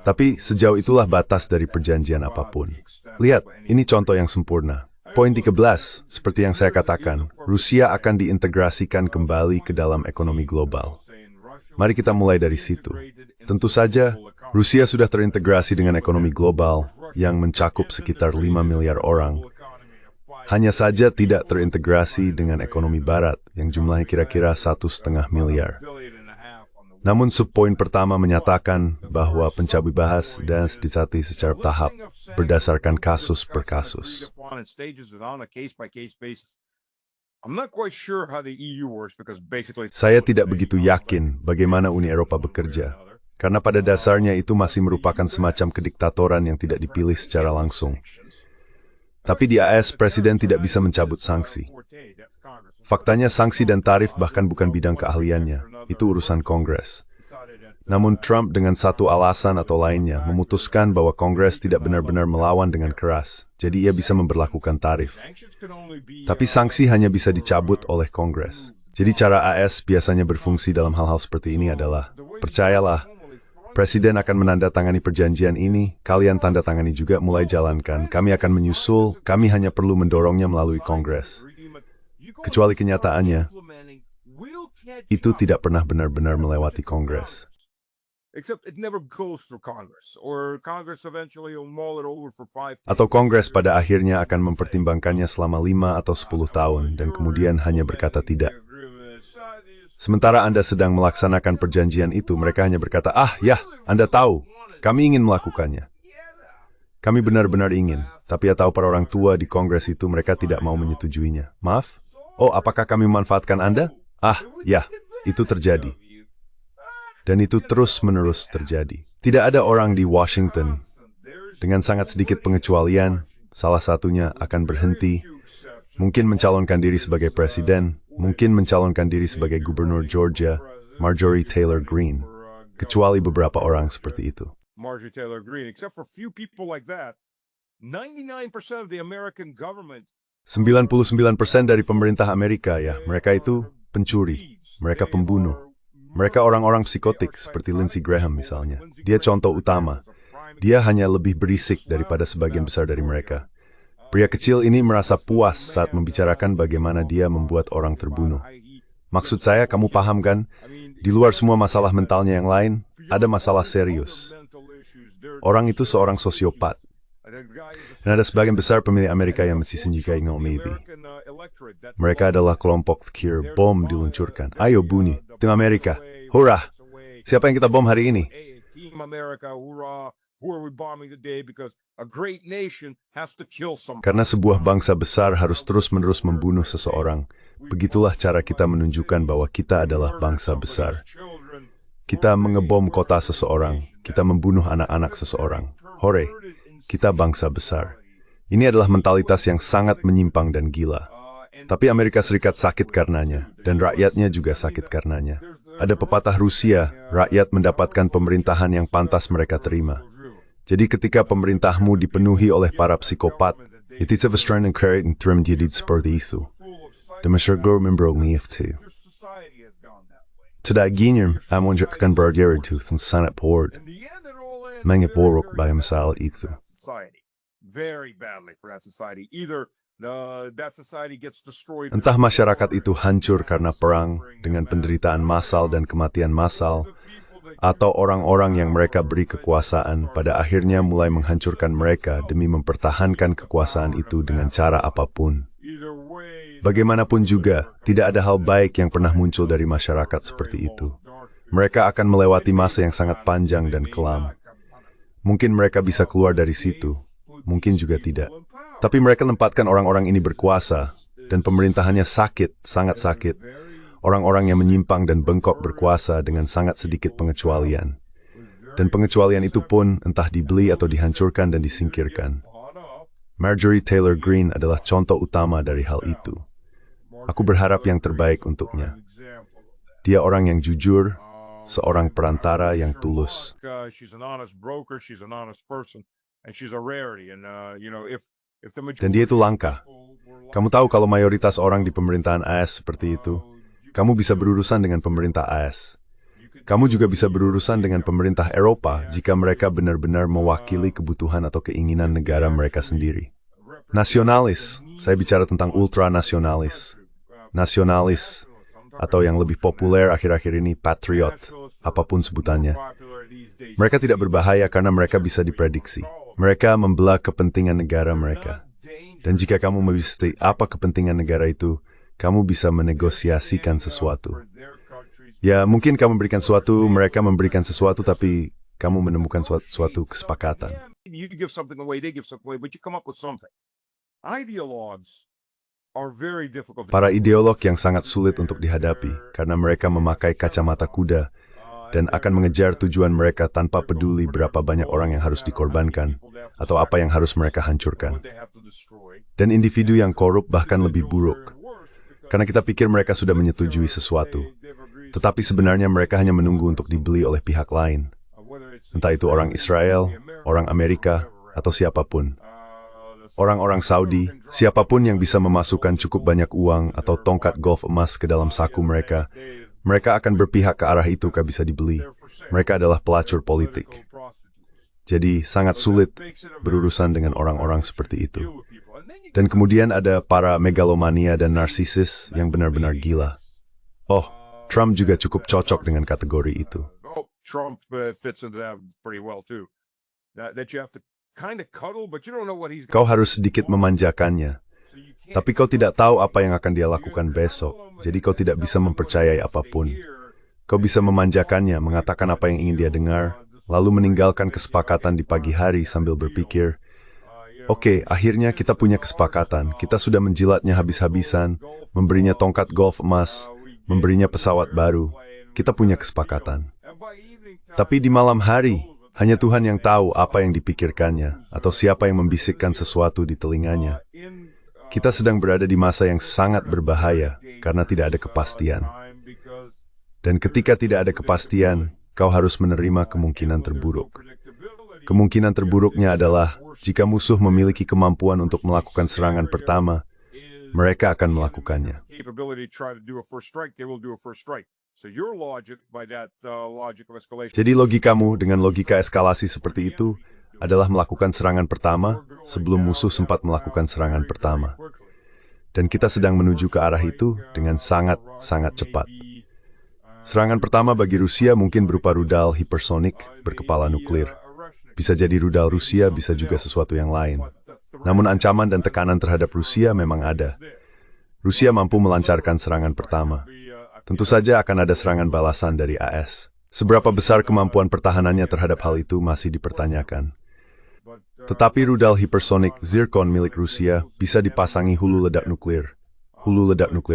Tapi sejauh itulah batas dari perjanjian apapun. Lihat, ini contoh yang sempurna. Poin 13, seperti yang saya katakan, Rusia akan diintegrasikan kembali ke dalam ekonomi global. Mari kita mulai dari situ. Tentu saja, Rusia sudah terintegrasi dengan ekonomi global yang mencakup sekitar 5 miliar orang. Hanya saja tidak terintegrasi dengan ekonomi barat yang jumlahnya kira-kira 1,5 miliar. Namun subpoin pertama menyatakan bahwa pencabut bahas dan disati secara tahap berdasarkan kasus per kasus. Saya tidak begitu yakin bagaimana Uni Eropa bekerja, karena pada dasarnya itu masih merupakan semacam kediktatoran yang tidak dipilih secara langsung. Tapi di AS, Presiden tidak bisa mencabut sanksi. Faktanya sanksi dan tarif bahkan bukan bidang keahliannya, itu urusan Kongres. Namun Trump dengan satu alasan atau lainnya memutuskan bahwa Kongres tidak benar-benar melawan dengan keras, jadi ia bisa memberlakukan tarif. Tapi sanksi hanya bisa dicabut oleh Kongres. Jadi cara AS biasanya berfungsi dalam hal-hal seperti ini adalah, percayalah, Presiden akan menandatangani perjanjian ini, kalian tanda tangani juga mulai jalankan, kami akan menyusul, kami hanya perlu mendorongnya melalui Kongres. Kecuali kenyataannya, itu tidak pernah benar-benar melewati Kongres. Atau Kongres pada akhirnya akan mempertimbangkannya selama 5 atau 10 tahun dan kemudian hanya berkata tidak. Sementara Anda sedang melaksanakan perjanjian itu, mereka hanya berkata, ya, Anda tahu, kami ingin melakukannya. Kami benar-benar ingin, tapi atau para orang tua di Kongres itu mereka tidak mau menyetujuinya. Maaf? Oh, apakah kami memanfaatkan Anda? Ya, itu terjadi. Dan itu terus-menerus terjadi. Tidak ada orang di Washington, dengan sangat sedikit pengecualian, salah satunya akan berhenti, mungkin mencalonkan diri sebagai presiden, mungkin mencalonkan diri sebagai gubernur Georgia, Marjorie Taylor Greene, kecuali beberapa orang seperti itu. 99% dari pemerintah Amerika, ya, mereka itu pencuri, mereka pembunuh. Mereka orang-orang psikotik, seperti Lindsey Graham misalnya. Dia contoh utama. Dia hanya lebih berisik daripada sebagian besar dari mereka. Pria kecil ini merasa puas saat membicarakan bagaimana dia membuat orang terbunuh. Maksud saya, kamu paham kan? Di luar semua masalah mentalnya yang lain, ada masalah serius. Orang itu seorang sosiopat. Dan ada sebagian besar pemilih Amerika yang masih menyukai ngomiti. Mereka adalah kelompok kir bom diluncurkan. Ayo bunyi, tim Amerika, hurrah! Siapa yang kita bom hari ini? Karena sebuah bangsa besar harus terus-menerus membunuh seseorang. Begitulah cara kita menunjukkan bahwa kita adalah bangsa besar. Kita mengebom kota seseorang, kita membunuh anak-anak seseorang. Hore, kita bangsa besar. Ini adalah mentalitas yang sangat menyimpang dan gila. Tapi Amerika Serikat sakit karenanya, dan rakyatnya juga sakit karenanya. Ada pepatah Rusia, rakyat mendapatkan pemerintahan yang pantas mereka terima. Jadi ketika pemerintahmu dipenuhi oleh para psikopat, itu sevestraan yang keren yang terima jadi seperti itu. Dan masyarakat memberongni itu. Tidak gini, akan berdiri itu sangat poor. Mengeborok by masalah itu. Entah masyarakat itu hancur karena perang dengan penderitaan massal dan kematian massal, atau orang-orang yang mereka beri kekuasaan pada akhirnya mulai menghancurkan mereka demi mempertahankan kekuasaan itu dengan cara apapun. Bagaimanapun juga, tidak ada hal baik yang pernah muncul dari masyarakat seperti itu. Mereka akan melewati masa yang sangat panjang dan kelam. Mungkin mereka bisa keluar dari situ, mungkin juga tidak. Tapi mereka tempatkan orang-orang ini berkuasa, dan pemerintahannya sakit, sangat sakit. Orang-orang yang menyimpang dan bengkok berkuasa dengan sangat sedikit pengecualian. Dan pengecualian itu pun entah dibeli atau dihancurkan dan disingkirkan. Marjorie Taylor Greene adalah contoh utama dari hal itu. Aku berharap yang terbaik untuknya. Dia orang yang jujur, seorang perantara yang tulus. Dan dia itu langka. Kamu tahu kalau mayoritas orang di pemerintahan AS seperti itu, kamu bisa berurusan dengan pemerintah AS. Kamu juga bisa berurusan dengan pemerintah Eropa jika mereka benar-benar mewakili kebutuhan atau keinginan negara mereka sendiri. Nasionalis, saya bicara tentang ultranasionalis. Nasionalis, atau yang lebih populer akhir-akhir ini, patriot, apapun sebutannya. Mereka tidak berbahaya karena mereka bisa diprediksi. Mereka membelah kepentingan negara mereka. Dan jika kamu mengetahui apa kepentingan negara itu, kamu bisa menegosiasikan sesuatu. Ya, mungkin kamu memberikan sesuatu, mereka memberikan sesuatu, tapi kamu menemukan suatu kesepakatan. Para ideolog yang sangat sulit untuk dihadapi, karena mereka memakai kacamata kuda, dan akan mengejar tujuan mereka tanpa peduli berapa banyak orang yang harus dikorbankan, atau apa yang harus mereka hancurkan. Dan individu yang korup bahkan lebih buruk, karena kita pikir mereka sudah menyetujui sesuatu. Tetapi sebenarnya mereka hanya menunggu untuk dibeli oleh pihak lain. Entah itu orang Israel, orang Amerika, atau siapapun. Orang-orang Saudi, siapapun yang bisa memasukkan cukup banyak uang atau tongkat golf emas ke dalam saku mereka, mereka akan berpihak ke arah itu jika bisa dibeli. Mereka adalah pelacur politik. Jadi sangat sulit berurusan dengan orang-orang seperti itu. Dan kemudian ada para megalomania dan narsisis yang benar-benar gila. Oh, Trump juga cukup cocok dengan kategori itu. Trump fits into that pretty well too. That you have to kind of cuddle, but you don't know what he's. Kau harus sedikit memanjakannya, tapi kau tidak tahu apa yang akan dia lakukan besok. Jadi kau tidak bisa mempercayai apapun. Kau bisa memanjakannya, mengatakan apa yang ingin dia dengar, lalu meninggalkan kesepakatan di pagi hari sambil berpikir, oke, akhirnya kita punya kesepakatan. Kita sudah menjilatnya habis-habisan, memberinya tongkat golf emas, memberinya pesawat baru. Kita punya kesepakatan. Tapi di malam hari, hanya Tuhan yang tahu apa yang dipikirkannya, atau siapa yang membisikkan sesuatu di telinganya. Kita sedang berada di masa yang sangat berbahaya, karena tidak ada kepastian. Dan ketika tidak ada kepastian, kau harus menerima kemungkinan terburuk. Kemungkinan terburuknya adalah, jika musuh memiliki kemampuan untuk melakukan serangan pertama, mereka akan melakukannya. Jadi logikamu dengan logika eskalasi seperti itu adalah melakukan serangan pertama sebelum musuh sempat melakukan serangan pertama. Dan kita sedang menuju ke arah itu dengan sangat-sangat cepat. Serangan pertama bagi Rusia mungkin berupa rudal hipersonik berkepala nuklir. Bisa jadi rudal Rusia, bisa juga sesuatu yang lain. Namun ancaman dan tekanan terhadap Rusia memang ada. Rusia mampu melancarkan serangan pertama. Tentu saja akan ada serangan balasan dari AS. Seberapa besar kemampuan pertahanannya terhadap hal itu masih dipertanyakan. Tetapi rudal hipersonik Zircon milik Rusia bisa dipasangi hulu ledak nuklir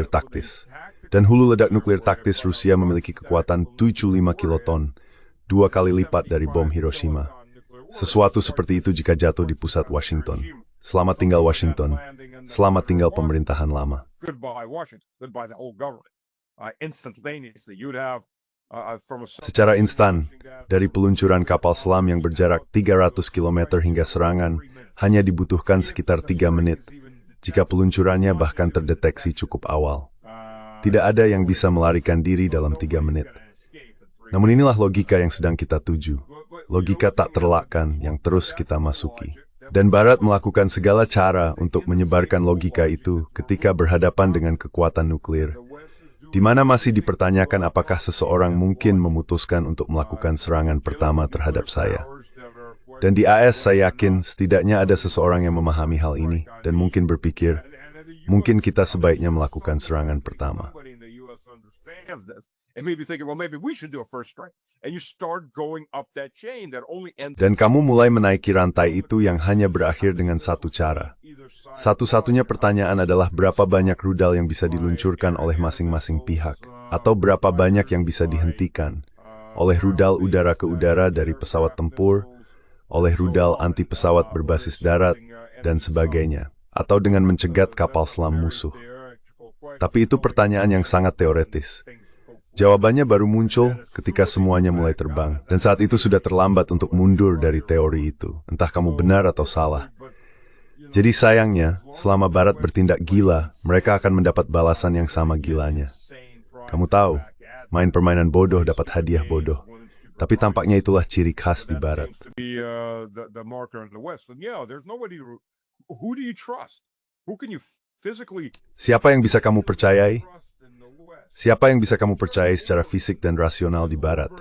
taktis. Dan hulu ledak nuklir taktis Rusia memiliki kekuatan 75 kiloton, 2 kali lipat dari bom Hiroshima. Sesuatu seperti itu jika jatuh di pusat Washington. Selamat tinggal Washington. Selamat tinggal pemerintahan lama. Goodbye Washington. Goodbye the whole government. Instantaneously, you'd have Secara instan, dari peluncuran kapal selam yang berjarak 300 km hingga serangan, hanya dibutuhkan sekitar 3 menit, jika peluncurannya bahkan terdeteksi cukup awal. Tidak ada yang bisa melarikan diri dalam 3 menit. Namun inilah logika yang sedang kita tuju. Logika tak terelakkan yang terus kita masuki. Dan Barat melakukan segala cara untuk menyebarkan logika itu ketika berhadapan dengan kekuatan nuklir, di mana masih dipertanyakan apakah seseorang mungkin memutuskan untuk melakukan serangan pertama terhadap saya. Dan di AS saya yakin setidaknya ada seseorang yang memahami hal ini dan mungkin berpikir, mungkin kita sebaiknya melakukan serangan pertama. Dan kamu mulai menaiki rantai itu yang hanya berakhir dengan satu cara. Satu-satunya pertanyaan adalah berapa banyak rudal yang bisa diluncurkan oleh masing-masing pihak, atau berapa banyak yang bisa dihentikan oleh rudal udara ke udara dari pesawat tempur, oleh rudal anti-pesawat berbasis darat, dan sebagainya, atau dengan mencegat kapal selam musuh. Tapi itu pertanyaan yang sangat teoretis. Jawabannya baru muncul ketika semuanya mulai terbang, dan saat itu sudah terlambat untuk mundur dari teori itu, entah kamu benar atau salah. Jadi sayangnya, selama Barat bertindak gila, mereka akan mendapat balasan yang sama gilanya. Kamu tahu, main permainan bodoh dapat hadiah bodoh. Tapi tampaknya itulah ciri khas di Barat. Siapa yang bisa kamu percayai? Siapa yang bisa kamu percayai secara fisik dan rasional di Barat?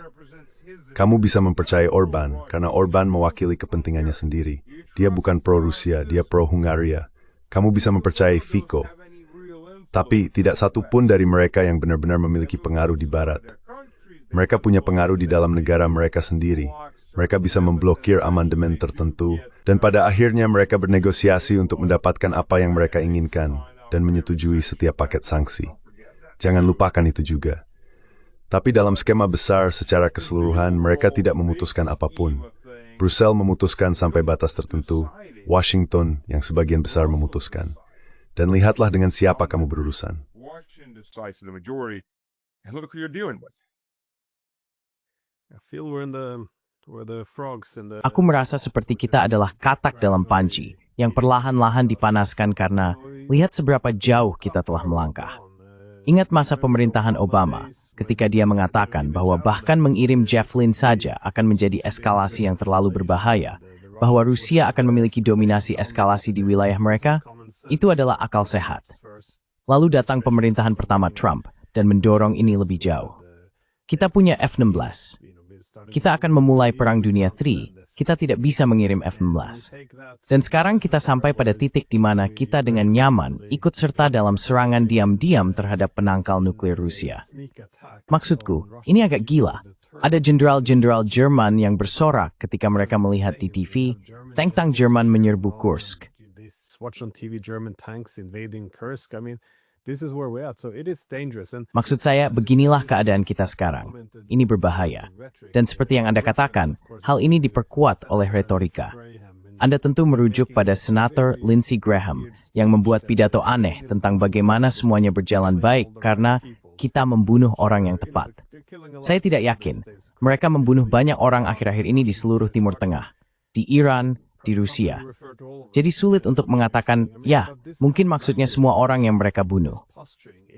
Kamu bisa mempercayai Orban, karena Orban mewakili kepentingannya sendiri. Dia bukan pro-Rusia, dia pro-Hungaria. Kamu bisa mempercayai Fico. Tapi tidak satu pun dari mereka yang benar-benar memiliki pengaruh di Barat. Mereka punya pengaruh di dalam negara mereka sendiri. Mereka bisa memblokir amandemen tertentu, dan pada akhirnya mereka bernegosiasi untuk mendapatkan apa yang mereka inginkan, dan menyetujui setiap paket sanksi. Jangan lupakan itu juga. Tapi dalam skema besar secara keseluruhan, mereka tidak memutuskan apapun. Brussel memutuskan sampai batas tertentu, Washington yang sebagian besar memutuskan. Dan lihatlah dengan siapa kamu berurusan. Aku merasa seperti kita adalah katak dalam panci, yang perlahan-lahan dipanaskan karena lihat seberapa jauh kita telah melangkah. Ingat masa pemerintahan Obama, ketika dia mengatakan bahwa bahkan mengirim javelin saja akan menjadi eskalasi yang terlalu berbahaya, bahwa Rusia akan memiliki dominasi eskalasi di wilayah mereka, itu adalah akal sehat. Lalu datang pemerintahan pertama Trump dan mendorong ini lebih jauh. Kita punya F-16. Kita akan memulai Perang Dunia III. Kita tidak bisa mengirim F-16. Dan sekarang kita sampai pada titik di mana kita dengan nyaman ikut serta dalam serangan diam-diam terhadap penangkal nuklir Rusia. Maksudku, ini agak gila. Ada jenderal-jenderal Jerman yang bersorak ketika mereka melihat di TV, tank-tank Jerman menyerbu Kursk. Maksud saya, beginilah keadaan kita sekarang. Ini berbahaya. Dan seperti yang Anda katakan, hal ini diperkuat oleh retorika. Anda tentu merujuk pada Senator Lindsey Graham yang membuat pidato aneh tentang bagaimana semuanya berjalan baik karena kita membunuh orang yang tepat. Saya tidak yakin. Mereka membunuh banyak orang akhir-akhir ini di seluruh Timur Tengah, di Iran, di Rusia. Jadi sulit untuk mengatakan, ya, mungkin maksudnya semua orang yang mereka bunuh.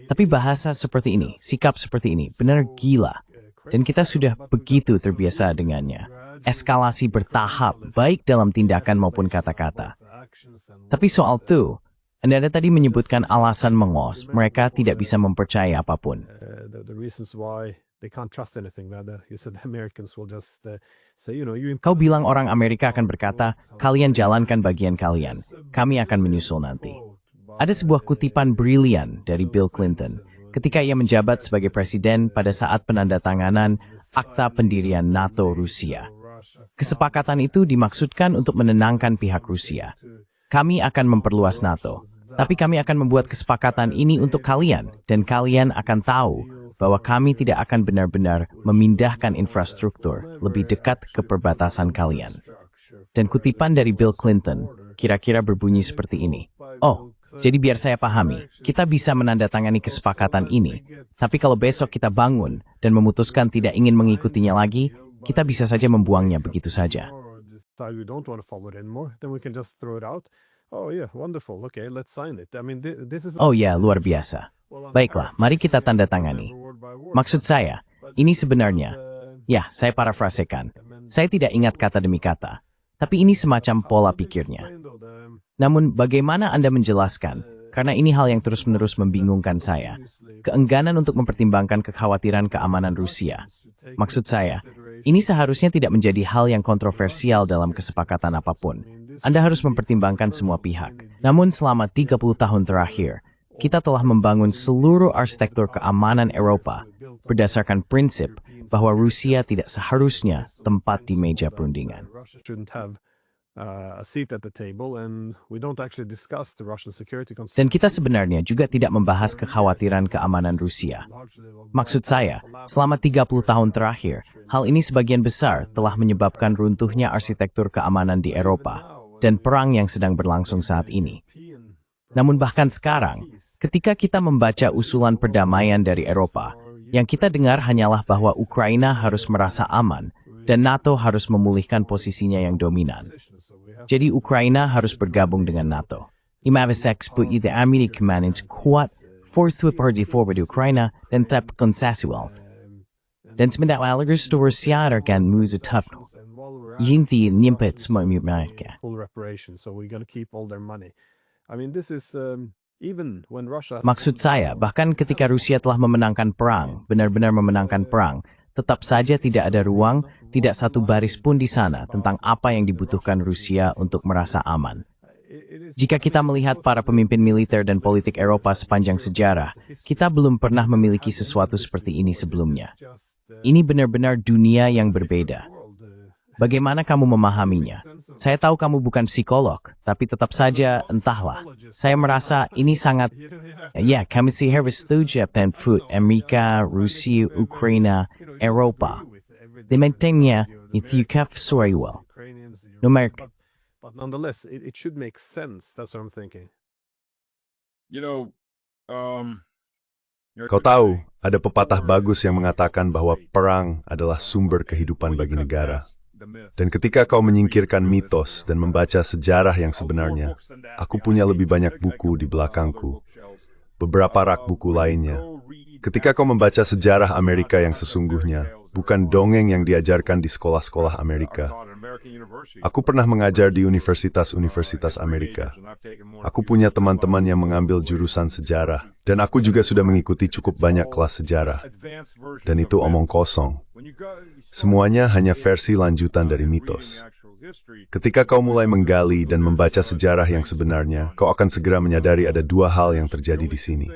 Tapi bahasa seperti ini, sikap seperti ini, benar gila. Dan kita sudah begitu terbiasa dengannya. Eskalasi bertahap, baik dalam tindakan maupun kata-kata. Tapi soal itu, Anda tadi menyebutkan alasan mengos, mereka tidak bisa mempercayai apapun. Kau bilang orang Amerika akan berkata, kalian jalankan bagian kalian, kami akan menyusul nanti. Ada sebuah kutipan brilian dari Bill Clinton ketika ia menjabat sebagai presiden pada saat penandatanganan Akta Pendirian NATO Rusia. Kesepakatan itu dimaksudkan untuk menenangkan pihak Rusia. Kami akan memperluas NATO, tapi kami akan membuat kesepakatan ini untuk kalian, dan kalian akan tahu bahwa kami tidak akan benar-benar memindahkan infrastruktur lebih dekat ke perbatasan kalian. Dan kutipan dari Bill Clinton kira-kira berbunyi seperti ini. Oh, jadi biar saya pahami, kita bisa menandatangani kesepakatan ini, tapi kalau besok kita bangun dan memutuskan tidak ingin mengikutinya lagi, kita bisa saja membuangnya begitu saja. Oh ya, luar biasa. Baiklah, mari kita tanda tangani. Maksud saya, ini sebenarnya, ya, saya parafrasekan. Saya tidak ingat kata demi kata, tapi ini semacam pola pikirnya. Namun, bagaimana Anda menjelaskan, karena ini hal yang terus-menerus membingungkan saya, keengganan untuk mempertimbangkan kekhawatiran keamanan Rusia. Maksud saya, ini seharusnya tidak menjadi hal yang kontroversial dalam kesepakatan apapun. Anda harus mempertimbangkan semua pihak. Namun selama 30 tahun terakhir, kita telah membangun seluruh arsitektur keamanan Eropa berdasarkan prinsip bahwa Rusia tidak seharusnya tempat di meja perundingan. Dan kita sebenarnya juga tidak membahas kekhawatiran keamanan Rusia. Maksud saya, selama 30 tahun terakhir, hal ini sebagian besar telah menyebabkan runtuhnya arsitektur keamanan di Eropa dan perang yang sedang berlangsung saat ini. Namun bahkan sekarang, ketika kita membaca usulan perdamaian dari Eropa, yang kita dengar hanyalah bahwa Ukraina harus merasa aman dan NATO harus memulihkan posisinya yang dominan. Jadi Ukraina harus bergabung dengan NATO. Imavsek spui the Amerika manage kuat force forward Ukraina dan tap konsesiwalt. Dan sementara Rusia akan muzatap yinti nyimpet semua mereka. Maksud saya, bahkan ketika Rusia telah memenangkan perang, benar-benar memenangkan perang, tetap saja tidak ada ruang, tidak satu baris pun di sana tentang apa yang dibutuhkan Rusia untuk merasa aman. Jika kita melihat para pemimpin militer dan politik Eropa sepanjang sejarah, kita belum pernah memiliki sesuatu seperti ini sebelumnya. Ini benar-benar dunia yang berbeda. Bagaimana kamu memahaminya? Saya tahu kamu bukan psikolog, tapi tetap saja, entahlah. Saya merasa ini sangat, ya, kami harus setuju pen food Amerika, Rusia, Ukraina, Eropa. Dimensinya itu kaf well. Numerik. But nonetheless, it should make sense. That's what I'm thinking. Kau tahu, ada pepatah bagus yang mengatakan bahwa perang adalah sumber kehidupan bagi negara. Dan ketika kau menyingkirkan mitos dan membaca sejarah yang sebenarnya, aku punya lebih banyak buku di belakangku, beberapa rak buku lainnya. Ketika kau membaca sejarah Amerika yang sesungguhnya, bukan dongeng yang diajarkan di sekolah-sekolah Amerika. Aku pernah mengajar di universitas-universitas Amerika. Aku punya teman-teman yang mengambil jurusan sejarah, dan aku juga sudah mengikuti cukup banyak kelas sejarah. Dan itu omong kosong. Semuanya hanya versi lanjutan dari mitos. Ketika kau mulai menggali dan membaca sejarah yang sebenarnya, kau akan segera menyadari ada dua hal yang terjadi di sini.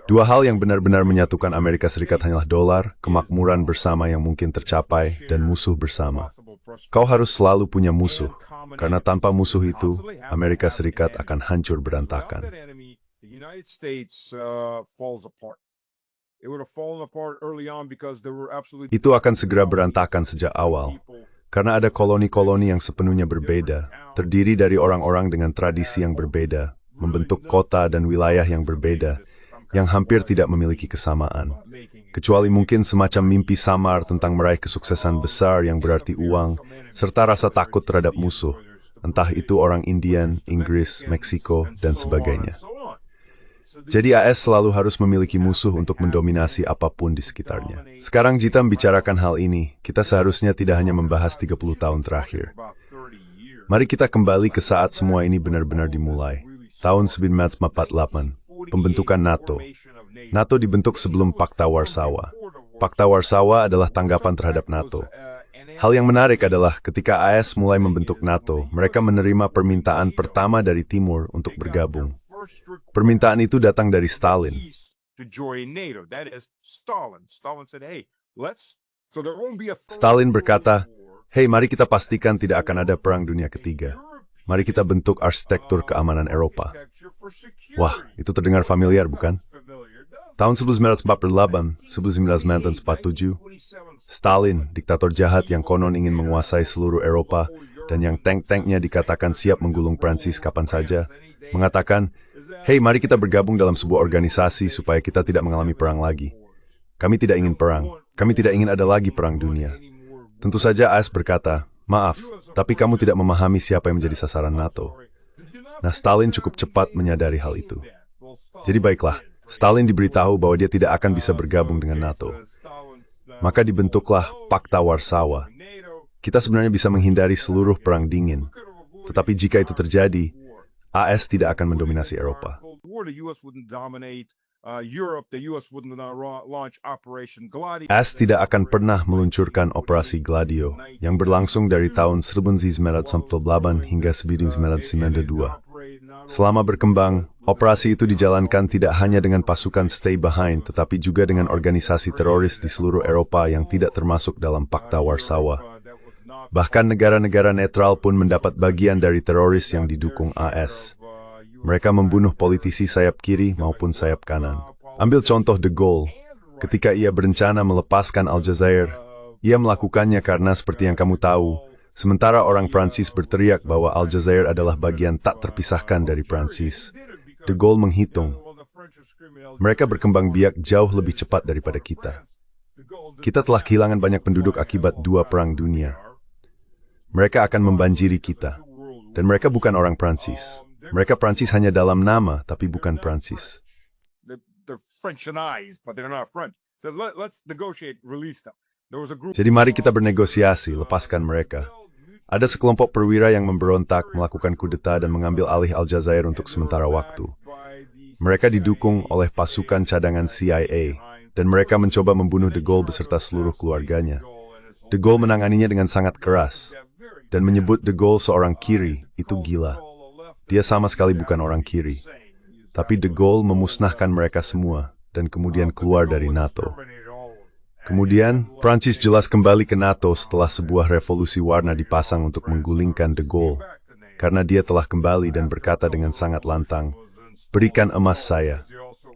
Dua hal yang benar-benar menyatukan Amerika Serikat hanyalah dolar, kemakmuran bersama yang mungkin tercapai, dan musuh bersama. Kau harus selalu punya musuh, karena tanpa musuh itu, Amerika Serikat akan hancur berantakan. Itu akan segera berantakan sejak awal, karena ada koloni-koloni yang sepenuhnya berbeda, terdiri dari orang-orang dengan tradisi yang berbeda, membentuk kota dan wilayah yang berbeda, yang hampir tidak memiliki kesamaan. Kecuali mungkin semacam mimpi samar tentang meraih kesuksesan besar yang berarti uang, serta rasa takut terhadap musuh, entah itu orang Indian, Inggris, Meksiko, dan sebagainya. Jadi AS selalu harus memiliki musuh untuk mendominasi apapun di sekitarnya. Sekarang jika membicarakan hal ini, kita seharusnya tidak hanya membahas 30 tahun terakhir. Mari kita kembali ke saat semua ini benar-benar dimulai. Tahun 1948, pembentukan NATO. NATO dibentuk sebelum Pakta Warsawa. Pakta Warsawa adalah tanggapan terhadap NATO. Hal yang menarik adalah ketika AS mulai membentuk NATO, mereka menerima permintaan pertama dari Timur untuk bergabung. Permintaan itu datang dari Stalin. Stalin berkata, "Hei, mari kita pastikan tidak akan ada perang dunia ketiga. Mari kita bentuk arsitektur keamanan Eropa." Wah, itu terdengar familiar, bukan? Tahun 1948, 1947, Stalin, diktator jahat yang konon ingin menguasai seluruh Eropa dan yang tank-tanknya dikatakan siap menggulung Prancis kapan saja, mengatakan, "Hei, mari kita bergabung dalam sebuah organisasi supaya kita tidak mengalami perang lagi. Kami tidak ingin perang. Kami tidak ingin ada lagi perang dunia." Tentu saja AS berkata, "Maaf, tapi kamu tidak memahami siapa yang menjadi sasaran NATO." Nah, Stalin cukup cepat menyadari hal itu. Jadi baiklah, Stalin diberitahu bahwa dia tidak akan bisa bergabung dengan NATO. Maka dibentuklah Pakta Warsawa. Kita sebenarnya bisa menghindari seluruh perang dingin. Tetapi jika itu terjadi, AS tidak akan mendominasi Eropa. AS tidak akan pernah meluncurkan Operasi Gladio yang berlangsung dari tahun 1998 hingga 1992. Selama berkembang, operasi itu dijalankan tidak hanya dengan pasukan stay behind, tetapi juga dengan organisasi teroris di seluruh Eropa yang tidak termasuk dalam Pakta Warsawa. Bahkan negara-negara netral pun mendapat bagian dari teroris yang didukung AS. Mereka membunuh politisi sayap kiri maupun sayap kanan. Ambil contoh De Gaulle. Ketika ia berencana melepaskan Aljazair, ia melakukannya karena seperti yang kamu tahu, sementara orang Prancis berteriak bahwa Aljazair adalah bagian tak terpisahkan dari Prancis, De Gaulle menghitung, mereka berkembang biak jauh lebih cepat daripada kita. Kita telah kehilangan banyak penduduk akibat 2 perang dunia. Mereka akan membanjiri kita. Dan mereka bukan orang Prancis. Mereka Prancis hanya dalam nama, tapi bukan Prancis. Jadi mari kita bernegosiasi, lepaskan mereka. Ada sekelompok perwira yang memberontak, melakukan kudeta dan mengambil alih Aljazair untuk sementara waktu. Mereka didukung oleh pasukan cadangan CIA, dan mereka mencoba membunuh De Gaulle beserta seluruh keluarganya. De Gaulle menanganinya dengan sangat keras, dan menyebut De Gaulle seorang kiri, itu gila. Dia sama sekali bukan orang kiri. Tapi De Gaulle memusnahkan mereka semua, dan kemudian keluar dari NATO. Kemudian, Prancis jelas kembali ke NATO setelah sebuah revolusi warna dipasang untuk menggulingkan De Gaulle, karena dia telah kembali dan berkata dengan sangat lantang, "Berikan emas saya.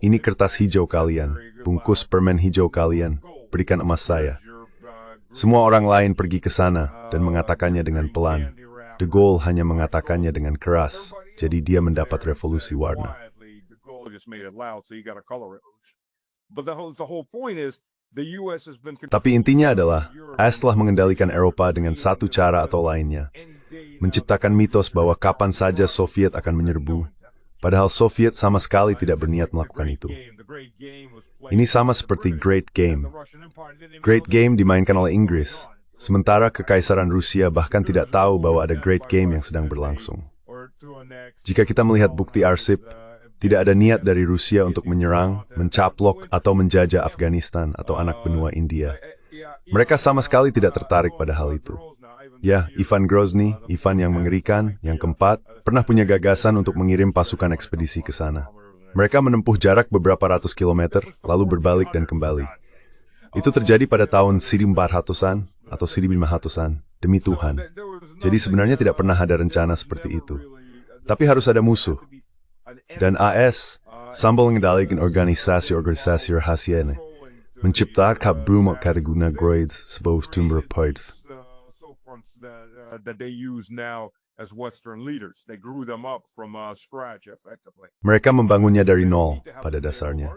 Ini kertas hijau kalian, bungkus permen hijau kalian, berikan emas saya." Semua orang lain pergi ke sana dan mengatakannya dengan pelan. De Gaulle hanya mengatakannya dengan keras, jadi dia mendapat revolusi warna. Tapi intinya adalah, AS telah mengendalikan Eropa dengan satu cara atau lainnya. Menciptakan mitos bahwa kapan saja Soviet akan menyerbu, padahal Soviet sama sekali tidak berniat melakukan itu. Ini sama seperti Great Game. Great Game dimainkan oleh Inggris, sementara Kekaisaran Rusia bahkan tidak tahu bahwa ada Great Game yang sedang berlangsung. Jika kita melihat bukti arsip, tidak ada niat dari Rusia untuk menyerang, mencaplok, atau menjajah Afghanistan atau anak benua India. Mereka sama sekali tidak tertarik pada hal itu. Ya, Ivan Grozny, Ivan yang mengerikan, yang keempat, pernah punya gagasan untuk mengirim pasukan ekspedisi ke sana. Mereka menempuh jarak beberapa ratus kilometer, lalu berbalik dan kembali. Itu terjadi pada tahun 1400-an atau 1500-an, demi Tuhan. Jadi sebenarnya tidak pernah ada rencana seperti itu. Tapi harus ada musuh. Dan AS, sambil mengendalikan organisasi-organisasi rahasia ini, menciptakan Brumok Kataguna Grades sebuah sumber points. Mereka membangunnya dari nol pada dasarnya.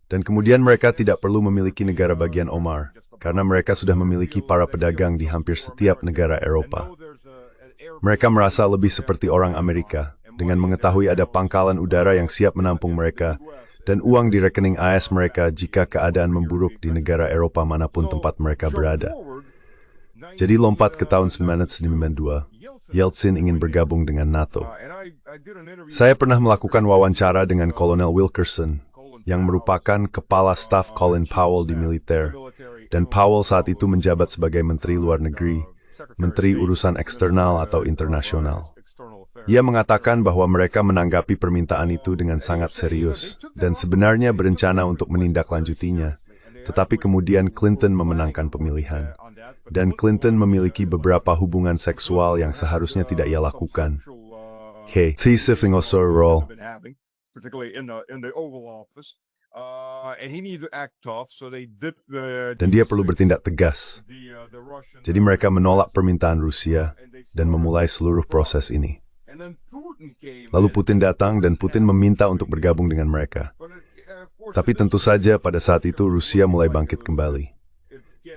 Dan kemudian mereka tidak perlu memiliki negara bagian Omar, karena mereka sudah memiliki para pedagang di hampir setiap negara Eropa. Mereka merasa lebih seperti orang Amerika, dengan mengetahui ada pangkalan udara yang siap menampung mereka, dan uang di rekening AS mereka jika keadaan memburuk di negara Eropa manapun tempat mereka berada. Jadi lompat ke tahun 1992, Yeltsin ingin bergabung dengan NATO. Saya pernah melakukan wawancara dengan Kolonel Wilkerson, yang merupakan kepala staf Colin Powell di militer, dan Powell saat itu menjabat sebagai Menteri Luar Negeri, Menteri Urusan Eksternal atau Internasional. Ia mengatakan bahwa mereka menanggapi permintaan itu dengan sangat serius, dan sebenarnya berencana untuk menindaklanjutinya. Tetapi kemudian Clinton memenangkan pemilihan. Dan Clinton memiliki beberapa hubungan seksual yang seharusnya tidak ia lakukan. Hey, role. And he needed to act tough, so they did. Dan dia perlu bertindak tegas. Jadi mereka menolak permintaan Rusia dan memulai seluruh proses ini. Lalu Putin datang dan Putin meminta untuk bergabung dengan mereka. Tapi tentu saja pada saat itu Rusia mulai bangkit kembali.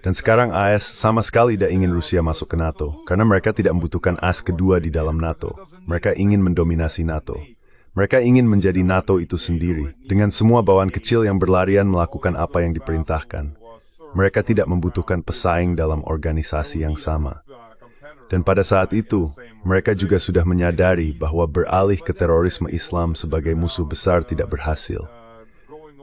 Dan sekarang AS sama sekali tidak ingin Rusia masuk ke NATO, karena mereka tidak membutuhkan as kedua di dalam NATO. Mereka ingin mendominasi NATO. Mereka ingin menjadi NATO itu sendiri, dengan semua bawaan kecil yang berlarian melakukan apa yang diperintahkan. Mereka tidak membutuhkan pesaing dalam organisasi yang sama. Dan pada saat itu, mereka juga sudah menyadari bahwa beralih ke terorisme Islam sebagai musuh besar tidak berhasil.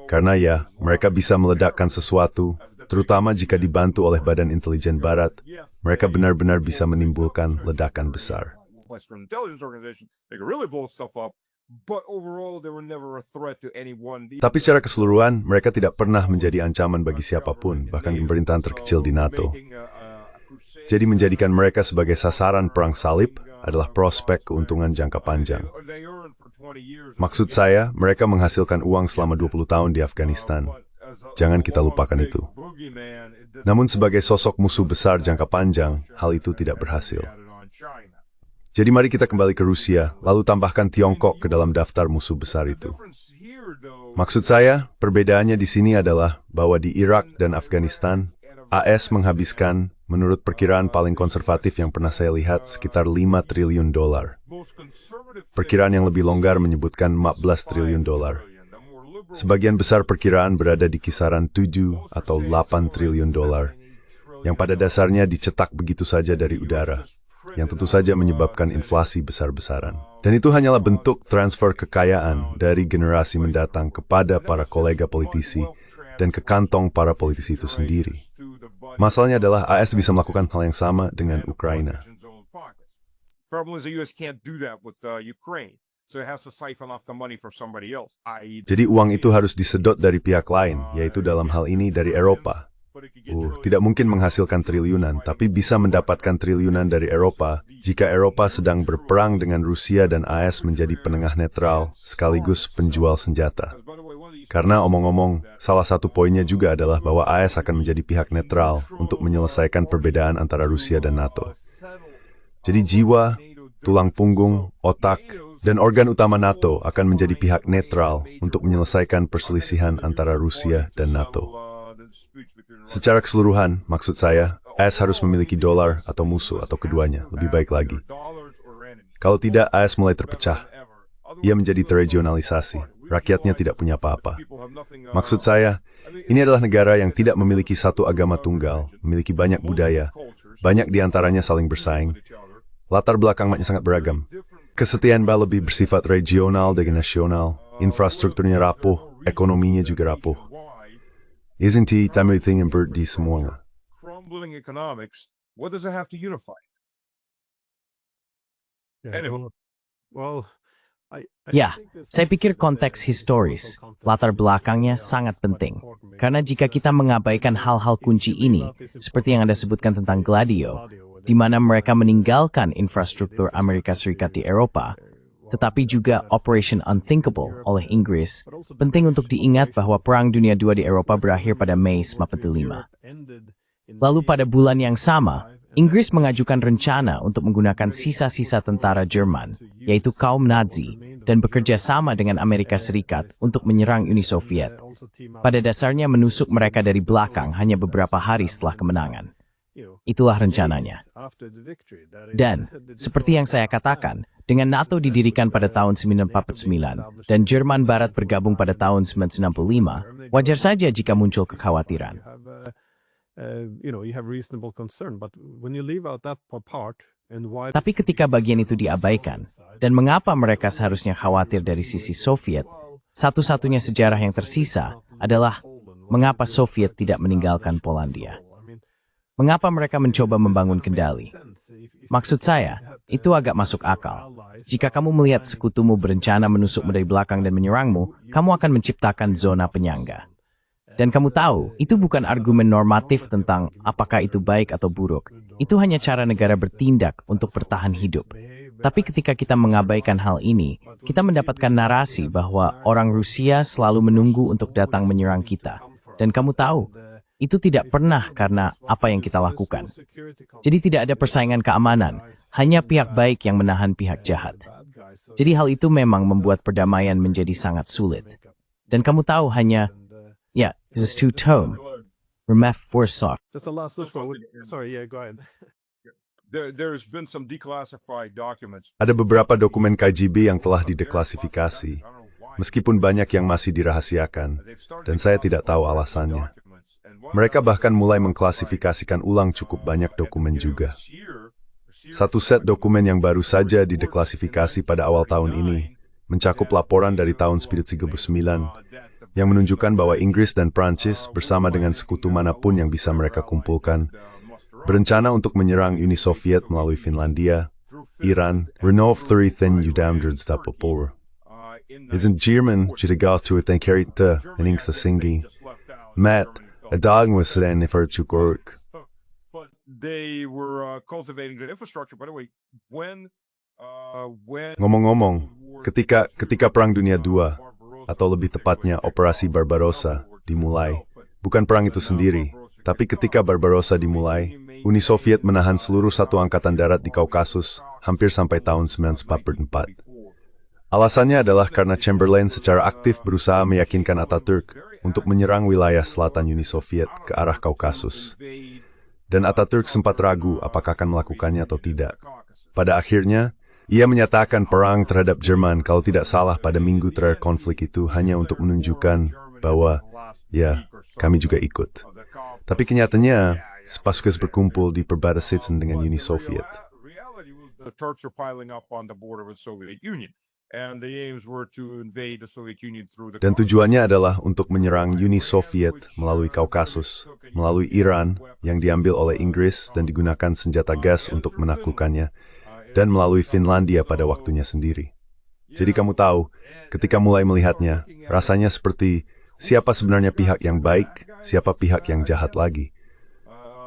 Karena ya, mereka bisa meledakkan sesuatu, terutama jika dibantu oleh Badan Intelijen Barat, mereka benar-benar bisa menimbulkan ledakan besar. Tapi secara keseluruhan, mereka tidak pernah menjadi ancaman bagi siapapun, bahkan pemerintahan terkecil di NATO. Jadi menjadikan mereka sebagai sasaran perang salib adalah prospek keuntungan jangka panjang. Maksud saya, mereka menghasilkan uang selama 20 tahun di Afghanistan. Jangan kita lupakan itu. Namun sebagai sosok musuh besar jangka panjang, hal itu tidak berhasil. Jadi mari kita kembali ke Rusia, lalu tambahkan Tiongkok ke dalam daftar musuh besar itu. Maksud saya, perbedaannya di sini adalah bahwa di Irak dan Afghanistan, AS menghabiskan, menurut perkiraan paling konservatif yang pernah saya lihat, sekitar 5 triliun dolar. Perkiraan yang lebih longgar menyebutkan 14 triliun dolar. Sebagian besar perkiraan berada di kisaran 7 atau 8 triliun dolar, yang pada dasarnya dicetak begitu saja dari udara, yang tentu saja menyebabkan inflasi besar-besaran. Dan itu hanyalah bentuk transfer kekayaan dari generasi mendatang kepada para kolega politisi dan ke kantong para politisi itu sendiri. Masalahnya adalah AS bisa melakukan hal yang sama dengan Ukraina. Jadi uang itu harus disedot dari pihak lain, yaitu dalam hal ini dari Eropa. Tidak mungkin menghasilkan triliunan, tapi bisa mendapatkan triliunan dari Eropa jika Eropa sedang berperang dengan Rusia dan AS menjadi penengah netral sekaligus penjual senjata. Karena omong-omong, salah satu poinnya juga adalah bahwa AS akan menjadi pihak netral untuk menyelesaikan perbedaan antara Rusia dan NATO. Jadi jiwa, tulang punggung, otak, dan organ utama NATO akan menjadi pihak netral untuk menyelesaikan perselisihan antara Rusia dan NATO. Secara keseluruhan, maksud saya, AS harus memiliki dolar atau musuh atau keduanya, lebih baik lagi. Kalau tidak, AS mulai terpecah. Ia menjadi terregionalisasi. Rakyatnya tidak punya apa-apa. Maksud saya, ini adalah negara yang tidak memiliki satu agama tunggal, memiliki banyak budaya, banyak di antaranya saling bersaing. Latar belakangnya sangat beragam. Kesetiaan lebih bersifat regional dengan nasional, infrastrukturnya rapuh, ekonominya juga rapuh. Isn't it everything in di semuanya? Crumbling economics, what does it have to unify? Ya, saya pikir konteks historis, latar belakangnya sangat penting. Karena jika kita mengabaikan hal-hal kunci ini, seperti yang Anda sebutkan tentang Gladio, di mana mereka meninggalkan infrastruktur Amerika Serikat di Eropa, tetapi juga Operation Unthinkable oleh Inggris, penting untuk diingat bahwa Perang Dunia II di Eropa berakhir pada Mei 1945. Lalu pada bulan yang sama, Inggris mengajukan rencana untuk menggunakan sisa-sisa tentara Jerman, yaitu kaum Nazi, dan bekerja sama dengan Amerika Serikat untuk menyerang Uni Soviet. Pada dasarnya menusuk mereka dari belakang hanya beberapa hari setelah kemenangan. Itulah rencananya. Dan, seperti yang saya katakan, dengan NATO didirikan pada tahun 1949 dan Jerman Barat bergabung pada tahun 1965, wajar saja jika muncul kekhawatiran. Tapi ketika bagian itu diabaikan, dan mengapa mereka seharusnya khawatir dari sisi Soviet, satu-satunya sejarah yang tersisa adalah mengapa Soviet tidak meninggalkan Polandia. Mengapa mereka mencoba membangun kendali? Maksud saya, itu agak masuk akal. Jika kamu melihat sekutumu berencana menusukmu dari belakang dan menyerangmu, kamu akan menciptakan zona penyangga. Dan kamu tahu, itu bukan argumen normatif tentang apakah itu baik atau buruk. Itu hanya cara negara bertindak untuk bertahan hidup. Tapi ketika kita mengabaikan hal ini, kita mendapatkan narasi bahwa orang Rusia selalu menunggu untuk datang menyerang kita. Dan kamu tahu, itu tidak pernah karena apa yang kita lakukan. Jadi tidak ada persaingan keamanan, hanya pihak baik yang menahan pihak jahat. Jadi hal itu memang membuat perdamaian menjadi sangat sulit. Dan kamu tahu hanya, this is two-tone. Remev Forsov. Just the last one. Sorry, go ahead. There's been some declassified documents. Ada beberapa dokumen KGB yang telah dideklasifikasi, meskipun banyak yang masih dirahasiakan, dan saya tidak tahu alasannya. Mereka bahkan mulai mengklasifikasikan ulang cukup banyak dokumen juga. Satu set dokumen yang baru saja dideklasifikasi pada awal tahun ini mencakup laporan dari tahun 1939 yang menunjukkan bahwa Inggris dan Prancis bersama dengan sekutu manapun yang bisa mereka kumpulkan berencana untuk menyerang Uni Soviet melalui Finlandia, Iran, Renov 3 Udamdrdsdapopor. Isn't German Jidagaltu Tenkerita and Inksa Singi, Matt, a dog was then for Chukork. They were cultivating the infrastructure. By the way, when Ngomong-ngomong, ketika Perang Dunia II, atau lebih tepatnya Operasi Barbarossa, dimulai, bukan perang itu sendiri, tapi ketika Barbarossa dimulai, Uni Soviet menahan seluruh satu angkatan darat di Kaukasus hampir sampai tahun 1944. Alasannya adalah karena Chamberlain secara aktif berusaha meyakinkan Ataturk untuk menyerang wilayah selatan Uni Soviet ke arah Kaukasus. Dan Ataturk sempat ragu apakah akan melakukannya atau tidak. Pada akhirnya, ia menyatakan perang terhadap Jerman kalau tidak salah pada minggu terakhir konflik itu hanya untuk menunjukkan bahwa, kami juga ikut. Tapi kenyataannya, pasukan berkumpul di perbatasan dengan Uni Soviet. Dan tujuannya adalah untuk menyerang Uni Soviet melalui Kaukasus, melalui Iran yang diambil oleh Inggris dan digunakan senjata gas untuk menaklukkannya, dan melalui Finlandia pada waktunya sendiri. Jadi kamu tahu, ketika mulai melihatnya, rasanya seperti siapa sebenarnya pihak yang baik, siapa pihak yang jahat lagi.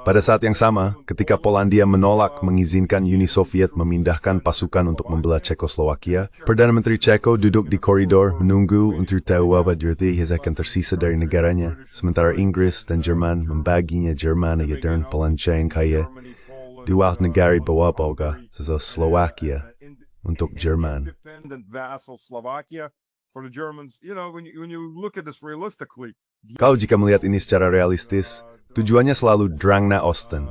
Pada saat yang sama, ketika Polandia menolak mengizinkan Uni Soviet memindahkan pasukan untuk membelah Cekoslowakia, Perdana Menteri Ceko duduk di koridor menunggu untuk tahu apa dirti akan tersisa dari negaranya, sementara Inggris dan Jerman membaginya Jermania dan Pelanceng kaya di waktu negara bawah Bolga, Slovakia, untuk Jerman. Kalau jika melihat ini secara realistis, tujuannya selalu Drangna Osten.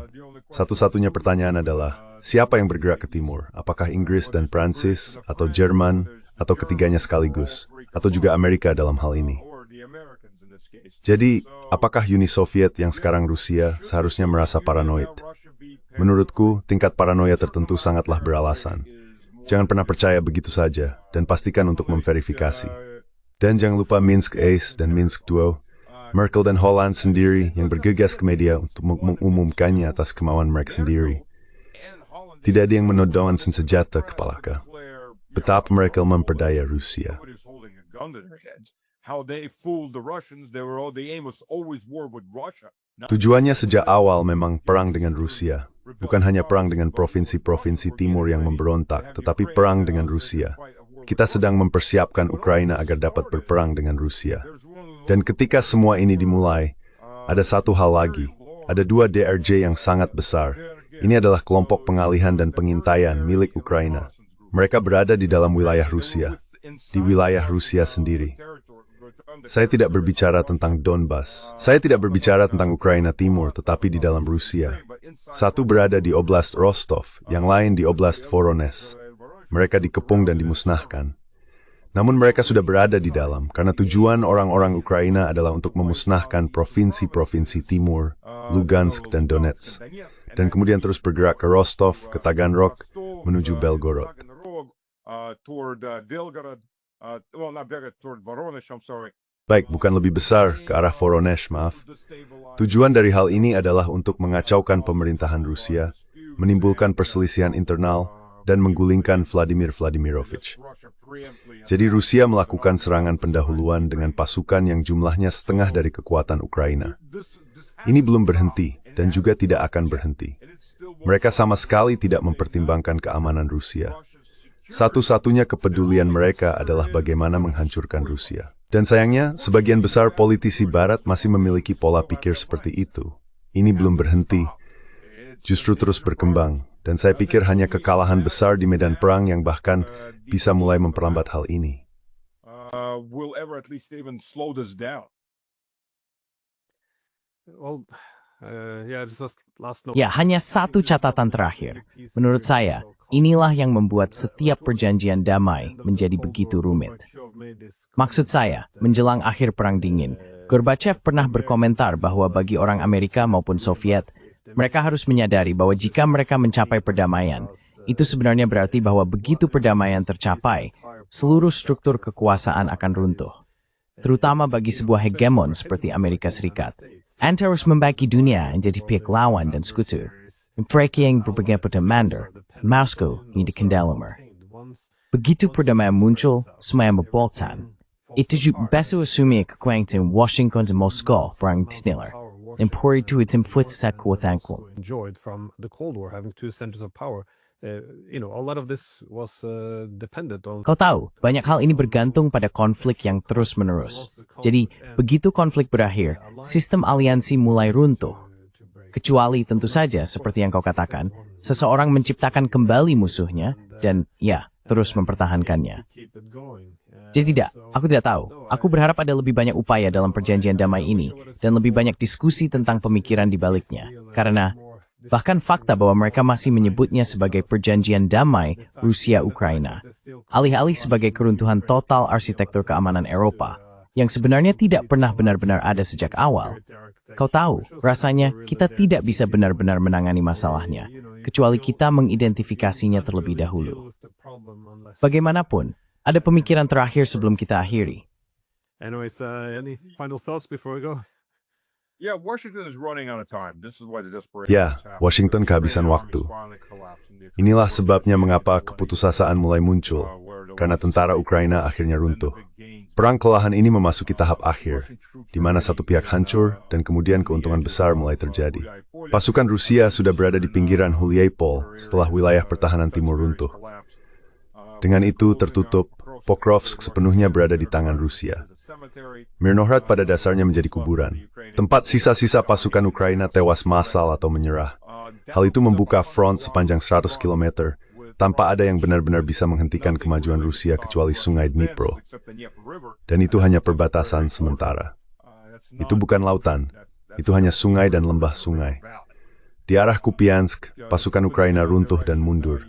Satu-satunya pertanyaan adalah, siapa yang bergerak ke timur? Apakah Inggris dan Prancis, atau Jerman, atau ketiganya sekaligus, atau juga Amerika dalam hal ini? Jadi, apakah Uni Soviet yang sekarang Rusia seharusnya merasa paranoid? Menurutku, tingkat paranoia tertentu sangatlah beralasan. Jangan pernah percaya begitu saja, dan pastikan untuk memverifikasi. Dan jangan lupa Minsk Ace dan Minsk Duo, Merkel dan Holland sendiri yang bergegas ke media untuk mengumumkannya atas kemauan mereka sendiri. Tidak ada yang menodongkan senjata kepalaka. Betapa mereka memperdaya Rusia. Tujuannya sejak awal memang perang dengan Rusia. Bukan hanya perang dengan provinsi-provinsi timur yang memberontak, tetapi perang dengan Rusia. Kita sedang mempersiapkan Ukraina agar dapat berperang dengan Rusia. Dan ketika semua ini dimulai, ada satu hal lagi. Ada dua DRJ yang sangat besar. Ini adalah kelompok pengalihan dan pengintaian milik Ukraina. Mereka berada di dalam wilayah Rusia, di wilayah Rusia sendiri. Saya tidak berbicara tentang Donbas. Saya tidak berbicara tentang Ukraina Timur, tetapi di dalam Rusia. Satu berada di Oblast Rostov, yang lain di Oblast Voronezh. Mereka dikepung dan dimusnahkan. Namun mereka sudah berada di dalam, karena tujuan orang-orang Ukraina adalah untuk memusnahkan provinsi-provinsi Timur, Lugansk dan Donetsk, dan kemudian terus bergerak ke Rostov, ke Taganrog, menuju Belgorod. Baik, bukan lebih besar, ke arah Voronezh, maaf. Tujuan dari hal ini adalah untuk mengacaukan pemerintahan Rusia, menimbulkan perselisihan internal, dan menggulingkan Vladimir Vladimirovich. Jadi Rusia melakukan serangan pendahuluan dengan pasukan yang jumlahnya setengah dari kekuatan Ukraina. Ini belum berhenti, dan juga tidak akan berhenti. Mereka sama sekali tidak mempertimbangkan keamanan Rusia. Satu-satunya kepedulian mereka adalah bagaimana menghancurkan Rusia. Dan sayangnya, sebagian besar politisi Barat masih memiliki pola pikir seperti itu. Ini belum berhenti, justru terus berkembang. Dan saya pikir hanya kekalahan besar di medan perang yang bahkan bisa mulai memperlambat hal ini. Will ever at least even slow this down. Well, Ya, hanya satu catatan terakhir. Menurut saya, inilah yang membuat setiap perjanjian damai menjadi begitu rumit. Maksud saya, menjelang akhir Perang Dingin, Gorbachev pernah berkomentar bahwa bagi orang Amerika maupun Soviet, mereka harus menyadari bahwa jika mereka mencapai perdamaian, itu sebenarnya berarti bahwa begitu perdamaian tercapai, seluruh struktur kekuasaan akan runtuh. Terutama bagi sebuah hegemon seperti Amerika Serikat. Anda harus membagi dunia menjadi pihak lawan dan sekutu. Mereka yang berpegang pada Mandar, Moskow yang dikendalimer. Begitu perdamaian muncul, semua yang berboltan. Itu juga bisa asumsi kekuatan Washington dan Moskow perang Disneyland. Empori itu influensa kuatanku. Enjoyed from the Cold War, having two centers of power. A lot of this was dependent on. Kau tahu, banyak hal ini bergantung pada konflik yang terus-menerus. Jadi, begitu konflik berakhir, sistem aliansi mulai runtuh. Kecuali tentu saja, seperti yang kau katakan, seseorang menciptakan kembali musuhnya dan, ya, terus mempertahankannya. Jadi aku tidak tahu. Aku berharap ada lebih banyak upaya dalam perjanjian damai ini dan lebih banyak diskusi tentang pemikiran di baliknya. Karena bahkan fakta bahwa mereka masih menyebutnya sebagai perjanjian damai Rusia-Ukraina, alih-alih sebagai keruntuhan total arsitektur keamanan Eropa, yang sebenarnya tidak pernah benar-benar ada sejak awal. Kau tahu, rasanya kita tidak bisa benar-benar menangani masalahnya, kecuali kita mengidentifikasinya terlebih dahulu. Bagaimanapun, ada pemikiran terakhir sebelum kita akhiri. Anyways, any final thoughts before we go? Yeah, Washington is running out of time. This is why the desperation Ya, is happening. Washington kehabisan waktu. Inilah sebabnya mengapa keputusasaan mulai muncul, karena tentara Ukraina akhirnya runtuh. Perang kelelahan ini memasuki tahap akhir, di mana satu pihak hancur dan kemudian keuntungan besar mulai terjadi. Pasukan Rusia sudah berada di pinggiran Huliaipol setelah wilayah pertahanan timur runtuh. Dengan itu tertutup, Pokrovsk sepenuhnya berada di tangan Rusia. Mirnohrad pada dasarnya menjadi kuburan, tempat sisa-sisa pasukan Ukraina tewas massal atau menyerah. Hal itu membuka front sepanjang 100 km, tanpa ada yang benar-benar bisa menghentikan kemajuan Rusia kecuali sungai Dnipro. Dan itu hanya perbatasan sementara. Itu bukan lautan, itu hanya sungai dan lembah sungai. Di arah Kupiansk, pasukan Ukraina runtuh dan mundur.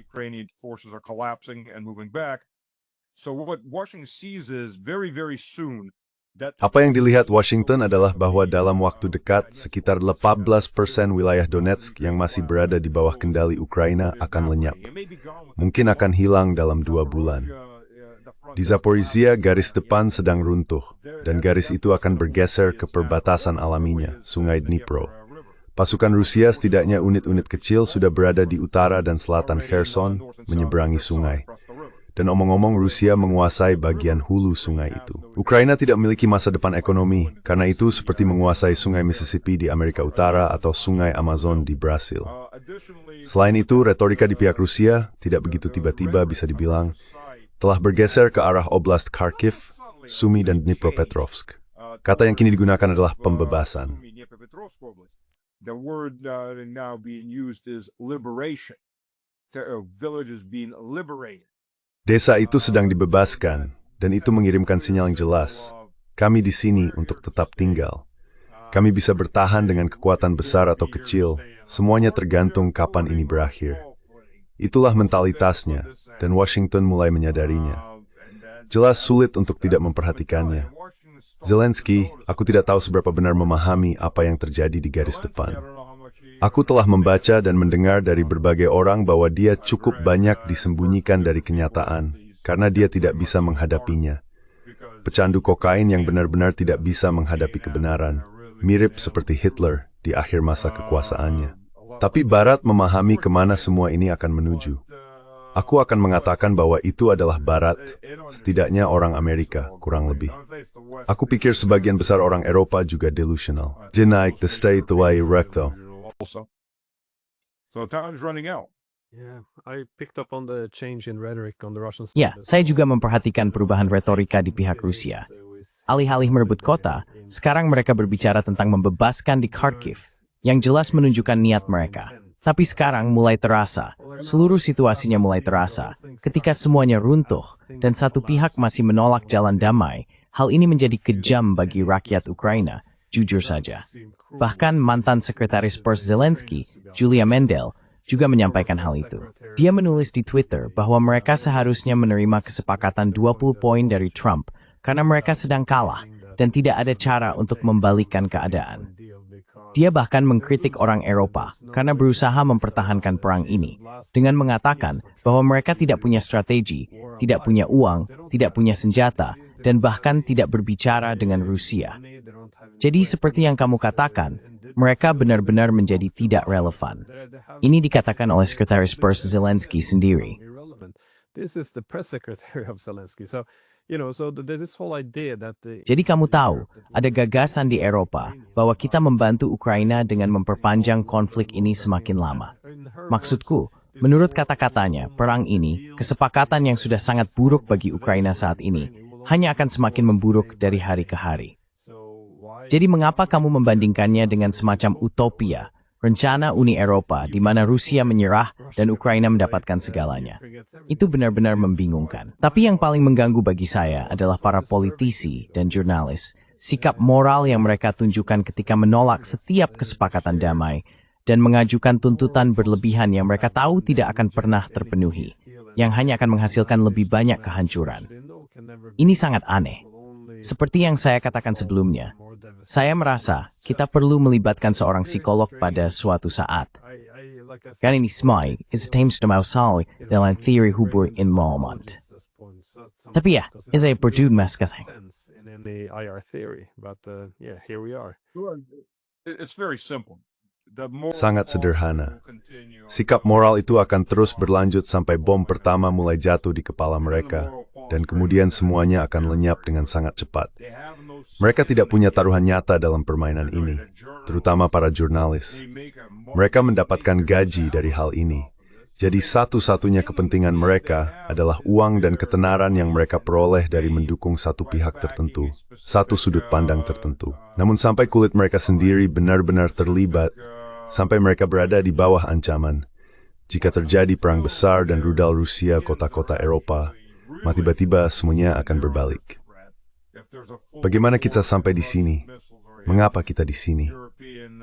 Apa yang dilihat Washington adalah bahwa dalam waktu dekat, sekitar 18% wilayah Donetsk yang masih berada di bawah kendali Ukraina akan lenyap. Mungkin akan hilang dalam 2 bulan. Di Zaporizhia, garis depan sedang runtuh, dan garis itu akan bergeser ke perbatasan alaminya, Sungai Dnipro. Pasukan Rusia, setidaknya unit-unit kecil, sudah berada di utara dan selatan Kherson, menyeberangi sungai. Dan omong-omong, Rusia menguasai bagian hulu sungai itu. Ukraina tidak memiliki masa depan ekonomi, karena itu seperti menguasai sungai Mississippi di Amerika Utara atau sungai Amazon di Brasil. Selain itu, retorika di pihak Rusia tidak begitu tiba-tiba bisa dibilang, telah bergeser ke arah Oblast Kharkiv, Sumy, dan Dnipropetrovsk. Kata yang kini digunakan adalah pembebasan. The word now being used is liberation. The village is being liberated. Desa itu sedang dibebaskan, dan itu mengirimkan sinyal yang jelas. Kami di sini untuk tetap tinggal. Kami bisa bertahan dengan kekuatan besar atau kecil, semuanya tergantung kapan ini berakhir. Itulah mentalitasnya, dan Washington mulai menyadarinya. Jelas sulit untuk tidak memperhatikannya. Zelensky, aku tidak tahu seberapa benar memahami apa yang terjadi di garis depan. Aku telah membaca dan mendengar dari berbagai orang bahwa dia cukup banyak disembunyikan dari kenyataan, karena dia tidak bisa menghadapinya. Pecandu kokain yang benar-benar tidak bisa menghadapi kebenaran, mirip seperti Hitler di akhir masa kekuasaannya. Tapi Barat memahami kemana semua ini akan menuju. Aku akan mengatakan bahwa itu adalah Barat, setidaknya orang Amerika, kurang lebih. Aku pikir sebagian besar orang Eropa juga delusional. Denied the state the way recto. So time is running out. Yeah, I picked up on the change in rhetoric on the Russian side Ya, as saya well. juga memperhatikan perubahan retorika di pihak Rusia. Alih-alih merebut kota, sekarang mereka berbicara tentang membebaskan di Kharkiv, yang jelas menunjukkan niat mereka. Tapi sekarang mulai terasa, seluruh situasinya mulai terasa, ketika semuanya runtuh dan satu pihak masih menolak jalan damai. Hal ini menjadi kejam bagi rakyat Ukraina, jujur saja. Bahkan mantan sekretaris pers Zelensky, Julia Mendel, juga menyampaikan hal itu. Dia menulis di Twitter bahwa mereka seharusnya menerima kesepakatan 20 poin dari Trump karena mereka sedang kalah dan tidak ada cara untuk membalikkan keadaan. Dia bahkan mengkritik orang Eropa karena berusaha mempertahankan perang ini dengan mengatakan bahwa mereka tidak punya strategi, tidak punya uang, tidak punya senjata, dan bahkan tidak berbicara dengan Rusia. Jadi seperti yang kamu katakan, mereka benar-benar menjadi tidak relevan. Ini dikatakan oleh sekretaris pers Zelensky sendiri. This is the press secretary of Zelensky. So, this whole idea that Jadi kamu tahu, ada gagasan di Eropa bahwa kita membantu Ukraina dengan memperpanjang konflik ini semakin lama. Maksudku, menurut kata-katanya, perang ini, kesepakatan yang sudah sangat buruk bagi Ukraina saat ini, hanya akan semakin memburuk dari hari ke hari. Jadi mengapa kamu membandingkannya dengan semacam utopia, rencana Uni Eropa di mana Rusia menyerah dan Ukraina mendapatkan segalanya? Itu benar-benar membingungkan. Tapi yang paling mengganggu bagi saya adalah para politisi dan jurnalis, sikap moral yang mereka tunjukkan ketika menolak setiap kesepakatan damai dan mengajukan tuntutan berlebihan yang mereka tahu tidak akan pernah terpenuhi, yang hanya akan menghasilkan lebih banyak kehancuran. Ini sangat aneh. Seperti yang saya katakan sebelumnya, saya merasa kita perlu melibatkan seorang psikolog pada suatu saat. Kan ini semua is mausal dalam teori hubur in moment. Tapi ya, saya berdua mas kasih. It's very simple. Sangat sederhana. Sikap moral itu akan terus berlanjut sampai bom pertama mulai jatuh di kepala mereka, dan kemudian semuanya akan lenyap dengan sangat cepat. Mereka tidak punya taruhan nyata dalam permainan ini, terutama para jurnalis. Mereka mendapatkan gaji dari hal ini. Jadi satu-satunya kepentingan mereka adalah uang dan ketenaran yang mereka peroleh dari mendukung satu pihak tertentu, satu sudut pandang tertentu. Namun sampai kulit mereka sendiri benar-benar terlibat, sampai mereka berada di bawah ancaman. Jika terjadi perang besar dan rudal Rusia kota-kota Eropa, tiba-tiba semuanya akan berbalik. Bagaimana kita sampai di sini? Mengapa kita di sini?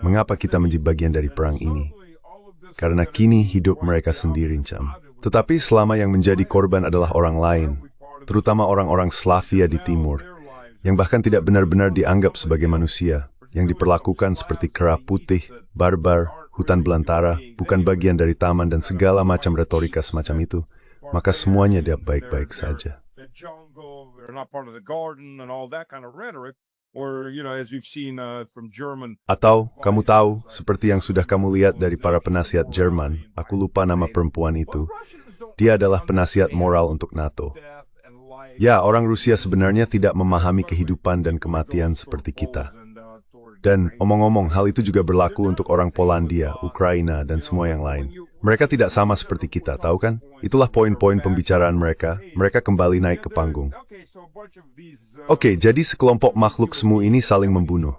Mengapa kita menjadi bagian dari perang ini? Karena kini hidup mereka sendiri incam. Tetapi selama yang menjadi korban adalah orang lain, terutama orang-orang Slavia di timur, yang bahkan tidak benar-benar dianggap sebagai manusia, yang diperlakukan seperti kera putih, barbar, hutan belantara, bukan bagian dari taman dan segala macam retorika semacam itu, maka semuanya dia baik-baik saja. Atau, kamu tahu, seperti yang sudah kamu lihat dari para penasihat Jerman, aku lupa nama perempuan itu, dia adalah penasihat moral untuk NATO. Ya, orang Rusia sebenarnya tidak memahami kehidupan dan kematian seperti kita. Dan, omong-omong, hal itu juga berlaku untuk orang Polandia, Ukraina, dan semua yang lain. Mereka tidak sama seperti kita, tahu kan? Itulah poin-poin pembicaraan mereka. Mereka kembali naik ke panggung. Oke, jadi sekelompok makhluk semu ini saling membunuh.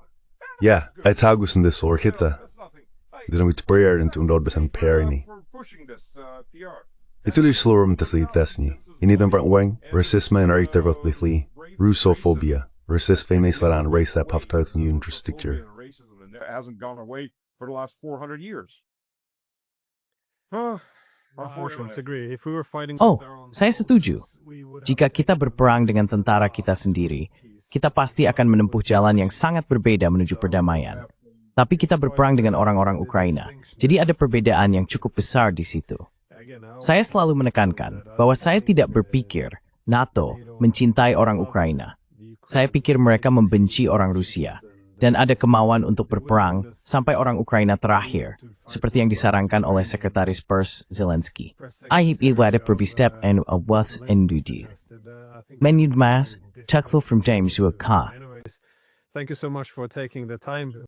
Ya, het hagusen des or kita. Dan we prayer into undodbesan pair ini. Itulah seluruh mentalitasnya. Ini tempat uang, rasisme yang terlihat, Russophobia. Rasis famous laran race that puffed out in infrastructure. That hasn't gone away for the last 400 years. Oh, saya setuju. Jika kita berperang dengan tentara kita sendiri, kita pasti akan menempuh jalan yang sangat berbeda menuju perdamaian. Tapi kita berperang dengan orang-orang Ukraina, jadi ada perbedaan yang cukup besar di situ. Saya selalu menekankan bahwa saya tidak berpikir NATO mencintai orang Ukraina. Saya pikir mereka membenci orang Rusia, dan ada kemauan untuk berperang sampai orang Ukraina terakhir, seperti yang disarankan oleh Sekretaris Pers Zelensky. Ahib ilwada perbistep en awas endudid. Menud mas, Tuckful from James K. Thank you so much for taking the time.